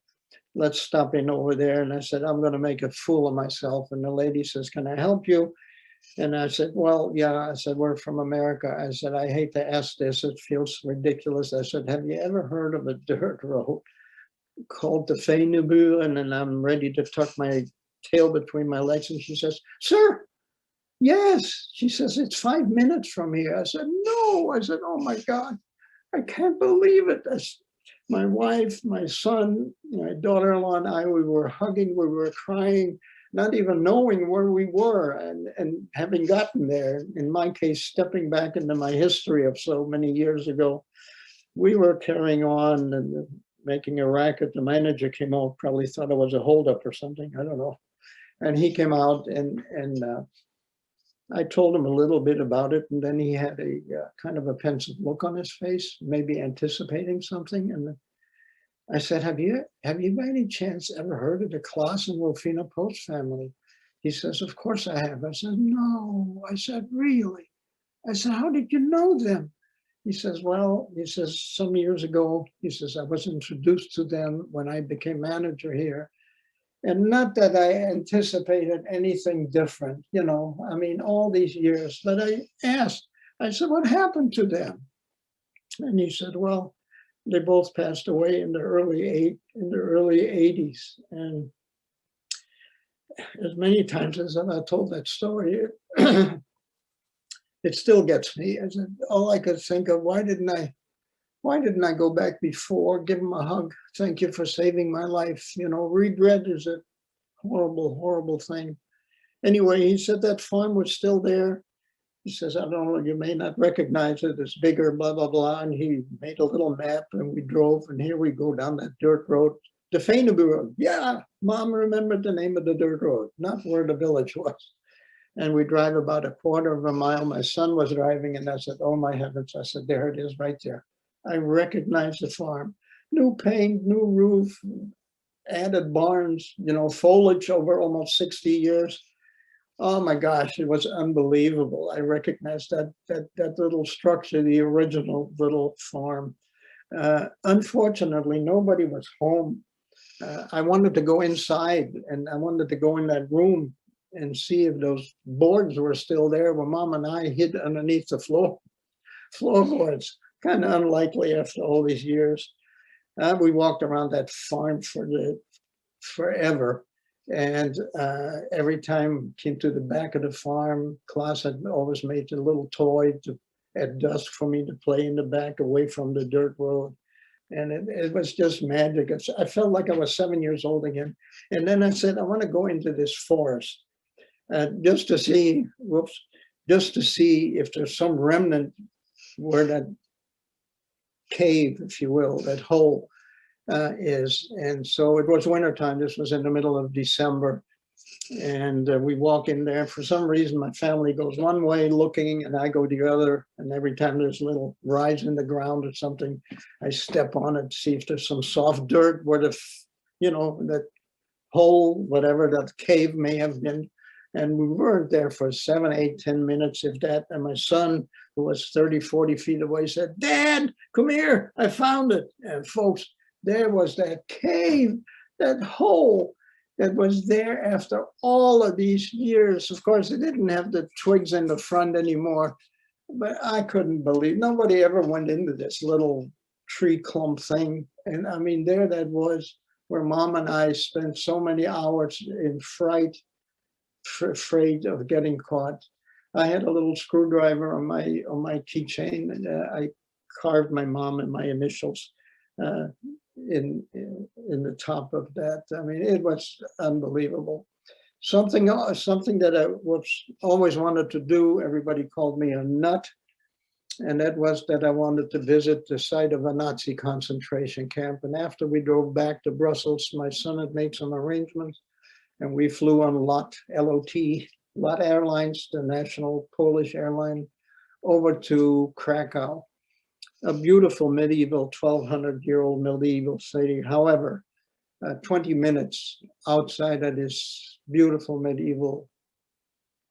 let's stop in over there. And I said, I'm going to make a fool of myself. And the lady says, can I help you? And I said, well, yeah. I said, we're from America. I said, I hate to ask this. It feels ridiculous. I said, have you ever heard of a dirt road called the Fijneburen? And I'm ready to tuck my tail between my legs. And she says, sir, yes. She says, it's 5 minutes from here. I said, no. I said, oh my God, I can't believe it. My wife, my son, my daughter-in-law and I, we were hugging, we were crying, not even knowing where we were, and having gotten there, in my case, stepping back into my history of so many years ago, we were carrying on and making a racket. The manager came out, probably thought it was a holdup or something, I don't know. And he came out and I told him a little bit about it, and then he had a kind of a pensive look on his face, maybe anticipating something. And I said, have you by any chance ever heard of the Klaas and Roefina Post family? He says, of course I have. I said, no. I said, really? I said, how did you know them? He says, well, he says, some years ago, he says, I was introduced to them when I became manager here. And not that I anticipated anything different, you know, I mean, all these years, but I asked, I said, what happened to them? And he said, well, they both passed away in the early 80s. And as many times as I told that story, it still gets me. I said, all I could think of, why didn't I go back before, give him a hug, thank you for saving my life? You know, regret is a horrible, horrible thing. Anyway, he said that farm was still there. He says, I don't know, you may not recognize it, it's bigger, blah, blah, blah. And he made a little map and we drove, and here we go down that dirt road, the Venebu Road. Yeah, Mom remembered the name of the dirt road, not where the village was. And we drive about a quarter of a mile. My son was driving, and I said, oh my heavens. I said, there it is right there. I recognize the farm. New paint, new roof, added barns, you know, foliage over almost 60 years. Oh my gosh, it was unbelievable. I recognized that little structure, the original little farm. Unfortunately, nobody was home. I wanted to go inside, and I wanted to go in that room and see if those boards were still there. Well, Mom and I hid underneath the floorboards. Kind of unlikely after all these years. We walked around that farm forever. And every time came to the back of the farm, Klaas had always made a little toy at dusk for me to play in the back away from the dirt road. And it was just magic. I felt like I was 7 years old again. And then I said, I want to go into this forest just to see if there's some remnant where that cave, if you will, that hole is. And so it was wintertime. This was in the middle of December. And we walk in there. For some reason, my family goes one way looking and I go the other. And every time there's a little rise in the ground or something, I step on it, see if there's some soft dirt where that hole, whatever that cave may have been. And we weren't there for 7, 8, 10 minutes, if that. And my son, who was 30, 40 feet away, said, Dad, come here, I found it. And folks, there was that cave, that hole that was there after all of these years. Of course, it didn't have the twigs in the front anymore, but I couldn't believe, nobody ever went into this little tree clump thing. And I mean, there that was where Mom and I spent so many hours in fright, afraid of getting caught. I had a little screwdriver on my keychain, and I carved my mom and my initials in the top of that. I mean, it was unbelievable. Something that I always wanted to do. Everybody called me a nut, and that was that I wanted to visit the site of a Nazi concentration camp. And after we drove back to Brussels, my son had made some arrangements. And we flew on LOT Airlines, the national Polish airline, over to Krakow, a beautiful medieval, 1200-year-old medieval city. However, 20 minutes outside of this beautiful medieval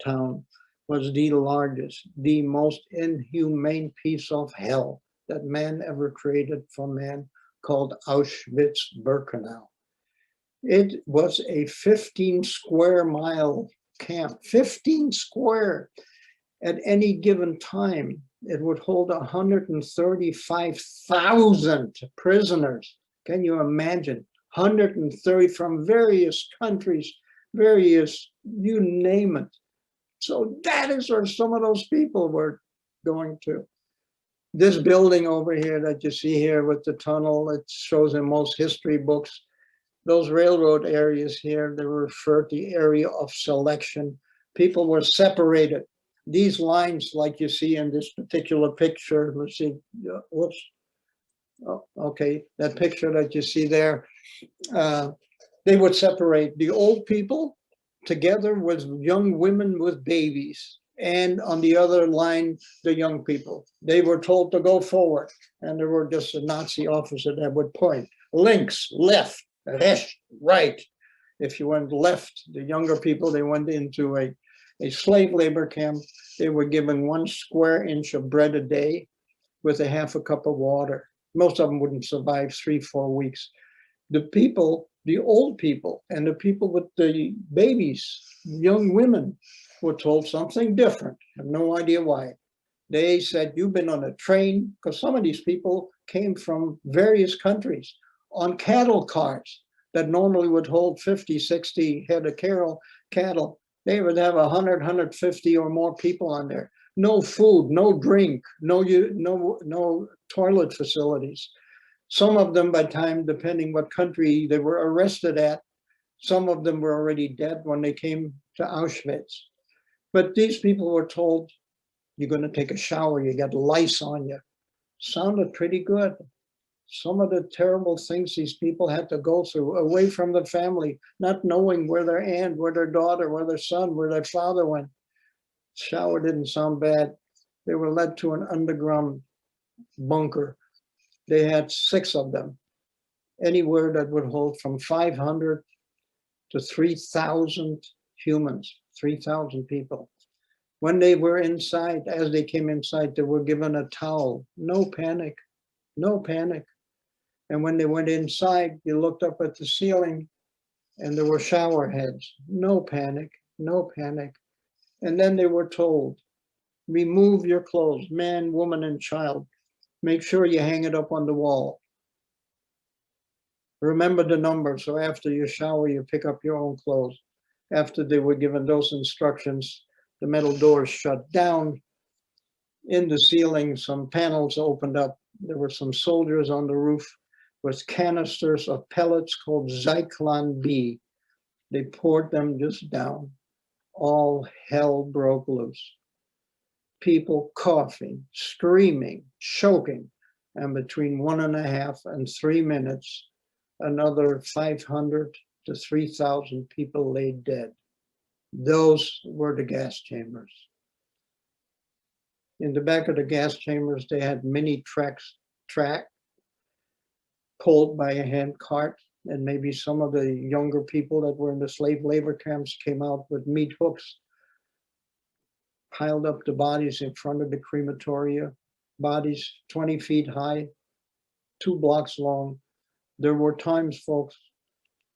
town was the largest, the most inhumane piece of hell that man ever created for man, called Auschwitz-Birkenau. It was a 15 square mile camp, 15 square. At any given time, it would hold 135,000 prisoners. Can you imagine? 130 from various countries, you name it. So that is where some of those people were going to. This building over here that you see here with the tunnel, it shows in most history books. Those railroad areas here, they were referred to the area of selection. People were separated. These lines, like you see in this particular picture, let's see, whoops. Oh, okay, that picture that you see there, they would separate the old people together with young women with babies. And on the other line, the young people. They were told to go forward. And there were just a Nazi officer that would point. links, left, rechts, right. If you went left, the younger people, they went into a slave labor camp. They were given 1 square inch of bread a day with a half a cup of water. Most of them wouldn't survive 3-4 weeks. The people, the old people, and the people with the babies, young women, were told something different. I have no idea why. They said, you've been on a train, because some of these people came from various countries on cattle cars that normally would hold 50, 60 head of cattle. They would have 100, 150 or more people on there. No food, no drink, no toilet facilities. Some of them, by time, depending what country they were arrested at, some of them were already dead when they came to Auschwitz. But these people were told, you're going to take a shower, you got lice on you. Sounded pretty good. Some of the terrible things these people had to go through, away from the family, not knowing where their aunt, where their daughter, where their son, where their father went. Shower didn't sound bad. They were led to an underground bunker. They had 6 of them, anywhere that would hold from 500 to 3,000 humans, 3,000 people. When they were inside, as they came inside, they were given a towel. No panic, no panic. And when they went inside, you looked up at the ceiling and there were shower heads. No panic, no panic. And then they were told, remove your clothes, man, woman, and child. Make sure you hang it up on the wall. Remember the number, so after you shower, you pick up your own clothes. After they were given those instructions, the metal doors shut down. In the ceiling, some panels opened up. There were some soldiers on the roof with canisters of pellets called Zyklon B. They poured them just down. All hell broke loose. People coughing, screaming, choking, and between 1.5 and 3 minutes, another 500 to 3,000 people lay dead. Those were the gas chambers. In the back of the gas chambers, they had mini track pulled by a hand cart, and maybe some of the younger people that were in the slave labor camps came out with meat hooks, piled up the bodies in front of the crematoria, bodies 20 feet high, 2 blocks long. There were times, folks,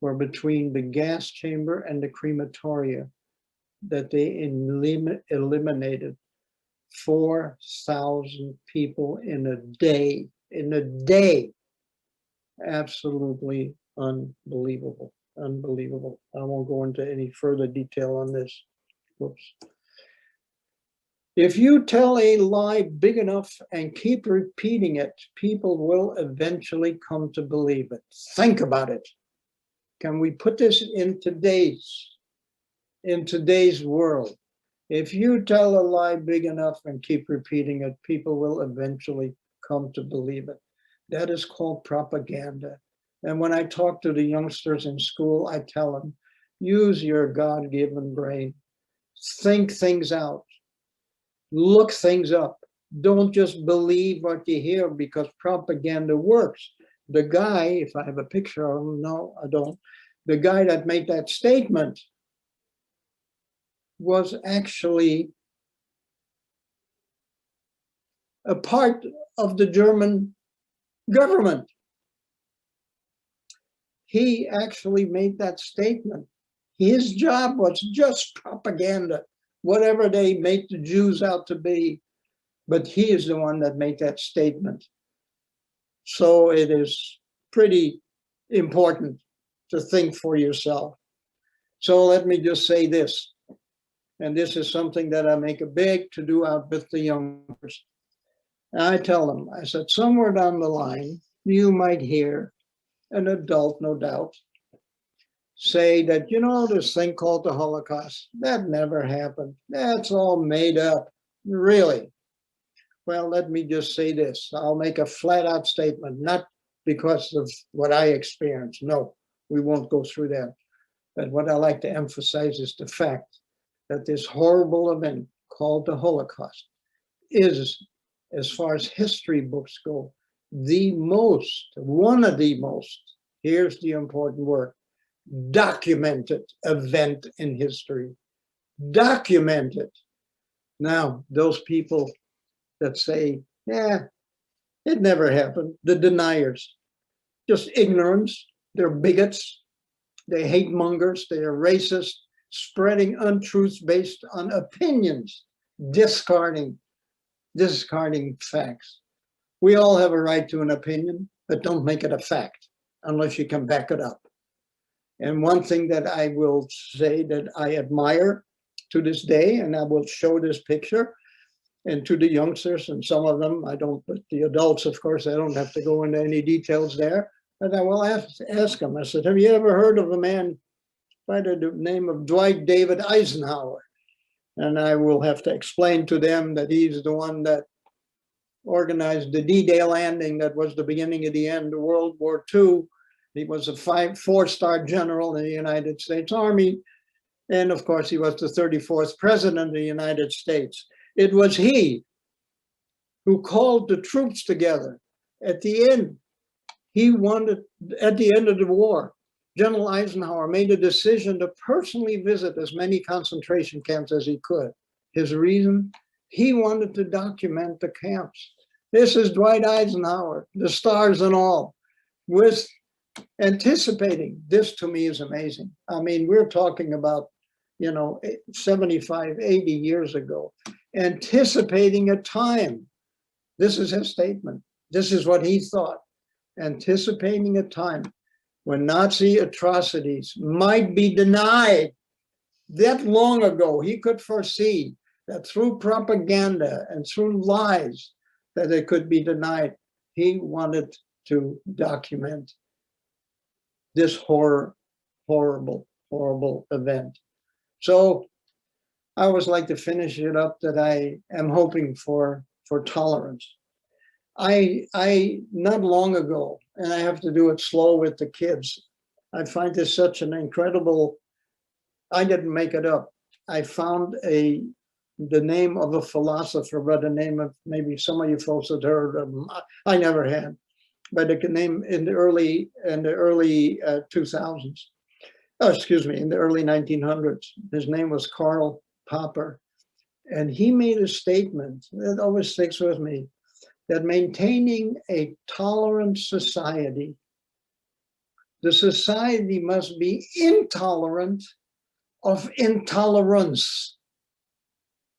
where between the gas chamber and the crematoria that they eliminated 4,000 people in a day, Absolutely unbelievable, unbelievable. I won't go into any further detail on this. Whoops. If you tell a lie big enough and keep repeating it, people will eventually come to believe it. Think about it. Can we put this in today's world? If you tell a lie big enough and keep repeating it, people will eventually come to believe it. That is called propaganda. And when I talk to the youngsters in school, I tell them, use your God-given brain. Think things out. Look things up. Don't just believe what you hear, because propaganda works. The guy, if I have a picture of him, no, I don't. The guy that made that statement was actually a part of the German government. He actually made that statement. His job was just propaganda, whatever they make the Jews out to be, but he is the one that made that statement. So it is pretty important to think for yourself. So let me just say this, and this is something that I make a big to-do out with the youngsters. I tell them, I said, somewhere down the line, you might hear an adult, no doubt, say that, you know, this thing called the Holocaust, that never happened. That's all made up. Really? Well, let me just say this. I'll make a flat out statement, not because of what I experienced. No, we won't go through that. But what I like to emphasize is the fact that this horrible event called the Holocaust is, as far as history books go, one of the most, here's the important word, documented event in history. Documented. Now, those people that say, yeah, it never happened, the deniers, just ignorance, they're bigots, they hate mongers, they are racist, spreading untruths based on opinions, discarding facts. We all have a right to an opinion, but don't make it a fact unless you can back it up. And one thing that I will say that I admire to this day, and I will show this picture, and to the youngsters, and some of them, I don't, but the adults, of course, I don't have to go into any details there, but I will ask them, I said, have you ever heard of a man by the name of Dwight David Eisenhower? And I will have to explain to them that he's the one that organized the D-Day landing that was the beginning of the end of World War II. He was a 4-star general in the United States Army. And of course, he was the 34th president of the United States. It was he who called the troops together at the end. He wanted, at the end of the war, General Eisenhower made a decision to personally visit as many concentration camps as he could. His reason? He wanted to document the camps. This is Dwight Eisenhower, the stars and all, with anticipating. This to me is amazing. I mean, we're talking about, 75, 80 years ago, anticipating a time. This is his statement. This is what he thought. Anticipating a time when Nazi atrocities might be denied. That long ago, he could foresee that through propaganda and through lies that it could be denied. He wanted to document this horrible event. So I always like to finish it up that I am hoping for tolerance. I not long ago, and I have to do it slow with the kids, I find this such an incredible, I didn't make it up. I found the name of a philosopher by the name of, maybe some of you folks have heard of him. I never had, but the name in the early 2000s. Oh, excuse me, in the early 1900s. His name was Karl Popper. And he made a statement that always sticks with me, that maintaining a tolerant society, the society must be intolerant of intolerance.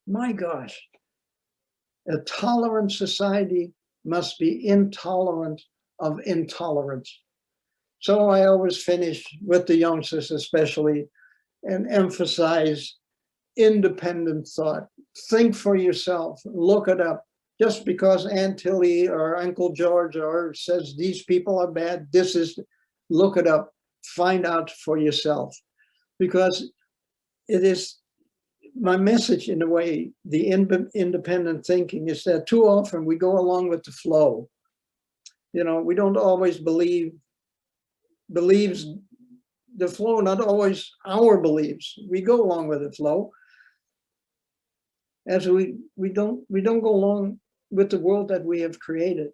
My gosh, a tolerant society must be intolerant of intolerance. So I always finish with the youngsters especially and emphasize independent thought. Think for yourself, look it up. Just because Aunt Tilly or Uncle George says these people are bad, look it up, find out for yourself. Because it is my message in a way, the independent thinking is that too often we go along with the flow. We don't always believes the flow, not always our beliefs. We go along with the flow. As we don't go along with the world that we have created.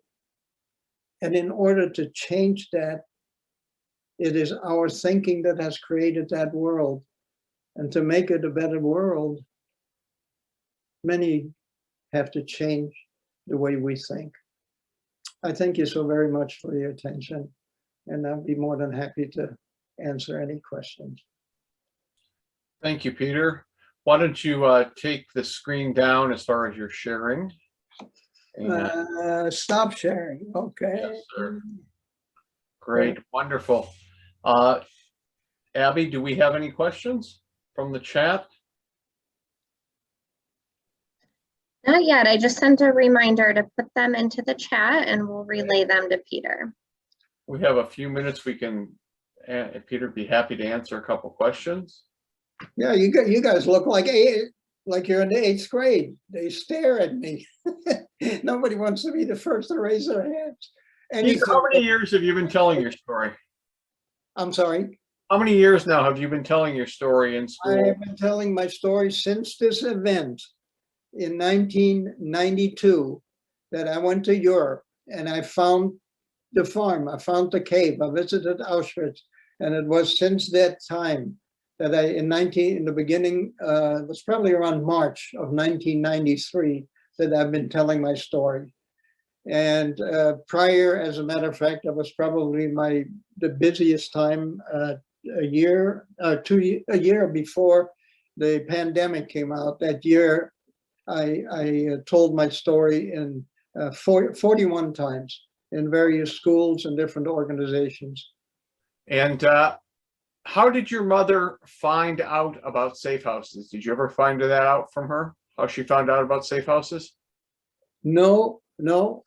And in order to change that, it is our thinking that has created that world. And to make it a better world, many have to change the way we think. I thank you so very much for your attention, and I'll be more than happy to answer any questions. Thank you, Peter. Why don't you take the screen down as far as your sharing? Stop sharing. Okay. Yes, sir. Great, wonderful. Abby, do we have any questions from the chat? Not yet. I just sent a reminder to put them into the chat and we'll relay them to Peter. We have a few minutes. We can, Peter, be happy to answer a couple questions. Yeah, you guys look like you're in the 8th grade. They stare at me. Nobody wants to be the first to raise their hands. Peter, how many years have you been telling your story? I'm sorry? How many years now have you been telling your story in school? I have been telling my story since this event in 1992 that I went to Europe and I found the farm. I found the cave. I visited Auschwitz, and it was since that time that in the beginning, it was probably around March of 1993 that I've been telling my story. And prior, as a matter of fact, that was probably the busiest time, a year before the pandemic came out. That year, I told my story in 41 times in various schools and different organizations. And how did your mother find out about safe houses? Did you ever find that out from her? How she found out about safe houses? No.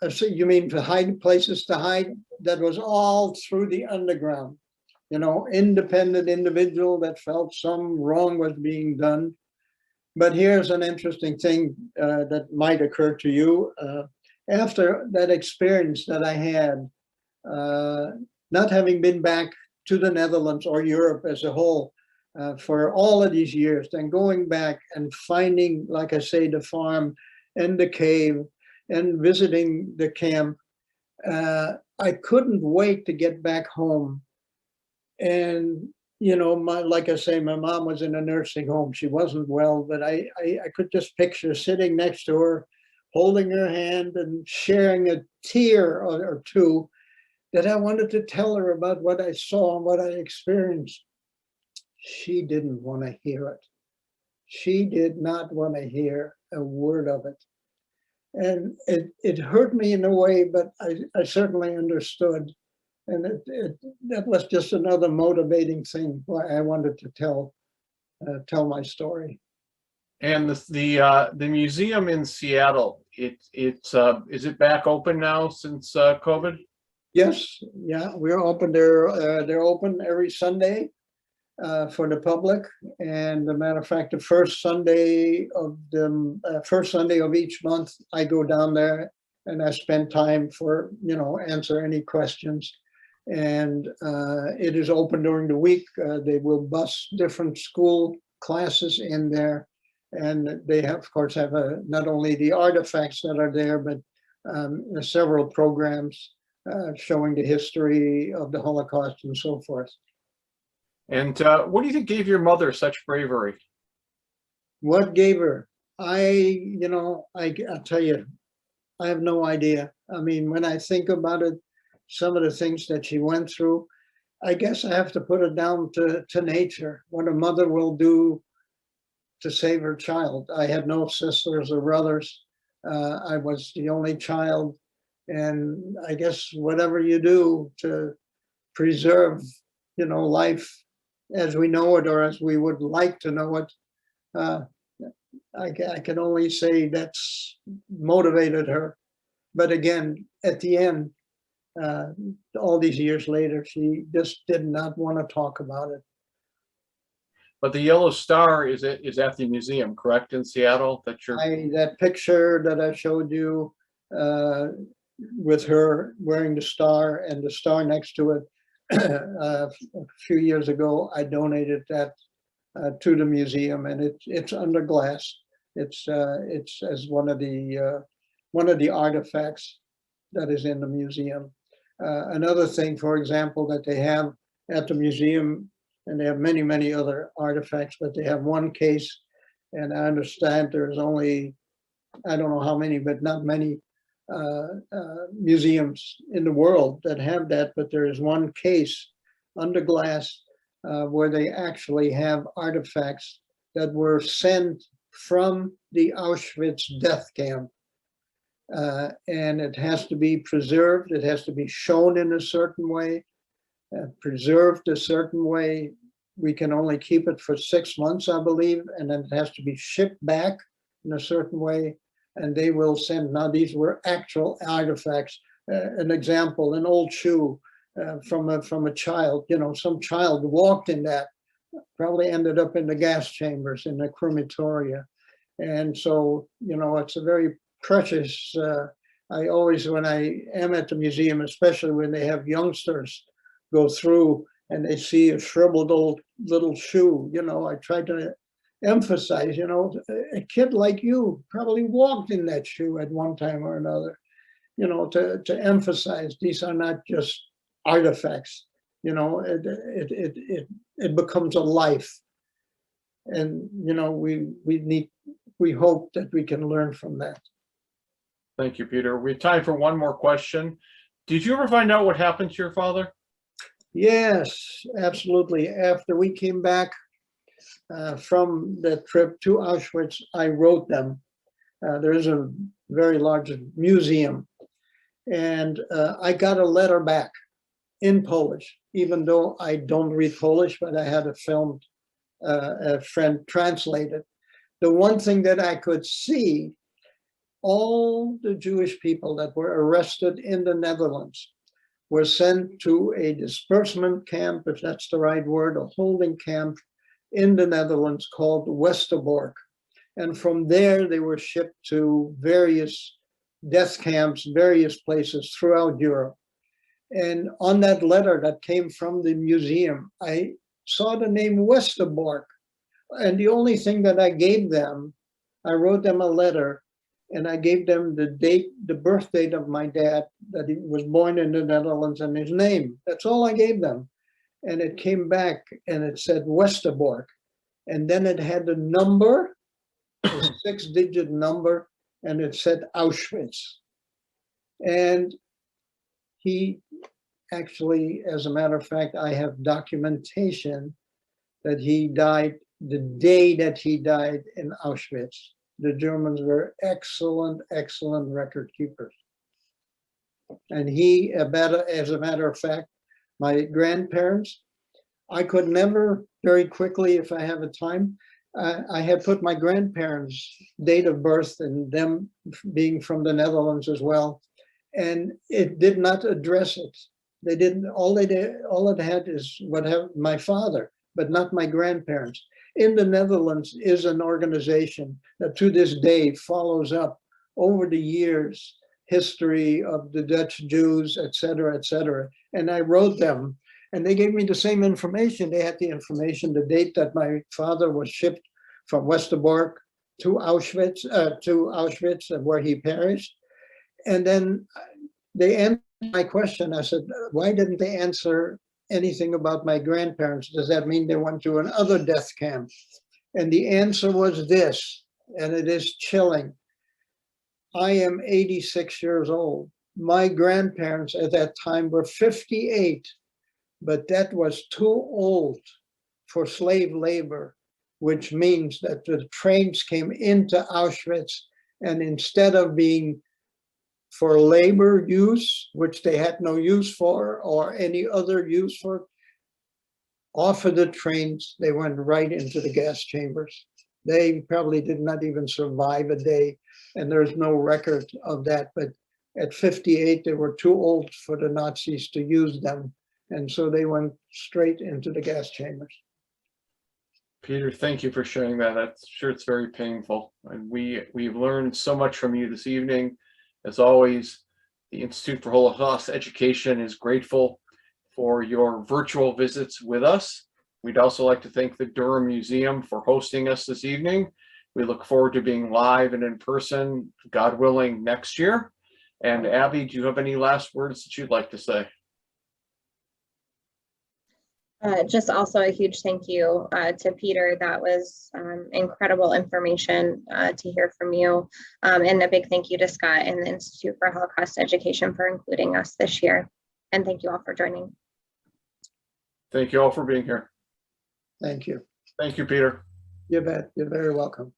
So you mean to hide, places to hide? That was all through the underground. Independent individual that felt some wrong was being done. But here's an interesting thing that might occur to you. After that experience that I had, not having been back to the Netherlands or Europe as a whole for all of these years, then going back and finding, like I say, the farm and the cave and visiting the camp, I couldn't wait to get back home. And like I say, my mom was in a nursing home. She wasn't well, but I could just picture sitting next to her, holding her hand and sharing a tear or two that I wanted to tell her about what I saw and what I experienced. She didn't want to hear it. She did not want to hear a word of it. And it hurt me in a way, but I certainly understood. And that was just another motivating thing why I wanted to tell my story. And the museum in Seattle, is it back open now since COVID? Yes, yeah, we're open. They're open every Sunday for the public. And as a matter of fact, the first Sunday of each month, I go down there and I spend time for answer any questions. And it is open during the week. They will bus different school classes in there, and they of course have not only the artifacts that are there, but several programs showing the history of the Holocaust and so forth. And what do you think gave your mother such bravery? What gave her? I'll tell you, I have no idea. I mean, when I think about it, some of the things that she went through, I guess I have to put it down to nature, what a mother will do to save her child. I had no sisters or brothers. I was the only child. And I guess whatever you do to preserve, life as we know it or as we would like to know it, I can only say that's motivated her. But again, at the end, all these years later, she just did not want to talk about it. But the yellow star is at the museum, correct, in Seattle? That picture that I showed you with her wearing the star and the star next to it, a few years ago, I donated that to the museum, and it's under glass. It's as one of the artifacts that is in the museum. Another thing, for example, that they have at the museum, and they have many, many other artifacts, but they have one case, and I understand there's only, I don't know how many, but not many museums in the world that have that, but there is one case under glass where they actually have artifacts that were sent from the Auschwitz death camp. And it has to be preserved. It has to be shown in a certain way, preserved a certain way. We can only keep it for 6 months, I believe, and then it has to be shipped back in a certain way. And they will send, now these were actual artifacts. An example, an old shoe from a child, some child walked in that, probably ended up in the gas chambers, in the crematoria. And so, it's a very precious, I always, when I am at the museum, especially when they have youngsters go through and they see a shriveled old little shoe, I try to emphasize, a kid like you probably walked in that shoe at one time or another. to emphasize these are not just artifacts. It becomes a life, and we hope that we can learn from that. Thank you, Peter. We have time for one more question. Did you ever find out what happened to your father? Yes, absolutely. After we came back from the trip to Auschwitz, I wrote them. There is a very large museum, and I got a letter back in Polish, even though I don't read Polish, but I had a friend translate it. The one thing that I could see, all the Jewish people that were arrested in the Netherlands were sent to a disbursement camp, if that's the right word, a holding camp in the Netherlands called Westerbork. And from there, they were shipped to various death camps, various places throughout Europe. And on that letter that came from the museum, I saw the name Westerbork. And the only thing that I gave them, I wrote them a letter, and I gave them the date, the birth date of my dad, that he was born in the Netherlands, and his name. That's all I gave them. And it came back and it said Westerbork. And then it had a number, a 6-digit number, and it said Auschwitz. And he actually, as a matter of fact, I have documentation that he died the day that he died in Auschwitz. The Germans were excellent, excellent record keepers. And he, as a matter of fact, my grandparents, I could never, very quickly, if I have a time, I had put my grandparents' date of birth and them being from the Netherlands as well, and it did not address it. They didn't, all it had is my father, but not my grandparents. In the Netherlands is an organization that to this day follows up over the years history of the Dutch Jews, et cetera, et cetera. And I wrote them, and they gave me the same information. They had the information, the date that my father was shipped from Westerbork to Auschwitz, where he perished. And then they answered my question. I said, why didn't they answer anything about my grandparents? Does that mean they went to another death camp? And the answer was this, and it is chilling. I am 86 years old. My grandparents at that time were 58, but that was too old for slave labor, which means that the trains came into Auschwitz, and instead of being for labor use, which they had no use for, or any other use for, off of the trains, they went right into the gas chambers. They probably did not even survive a day, and there's no record of that. But at 58, they were too old for the Nazis to use them, and so they went straight into the gas chambers. Peter, thank you for sharing that. I'm sure it's very painful. And we've learned so much from you this evening. As always, the Institute for Holocaust Education is grateful for your virtual visits with us. We'd also like to thank the Durham Museum for hosting us this evening. We look forward to being live and in person, God willing, next year. And Abby, do you have any last words that you'd like to say? Just also a huge thank you to Peter. That was incredible information to hear from you. And a big thank you to Scott and the Institute for Holocaust Education for including us this year. And thank you all for joining. Thank you all for being here. Thank you. Thank you, Peter. You bet. You're very welcome.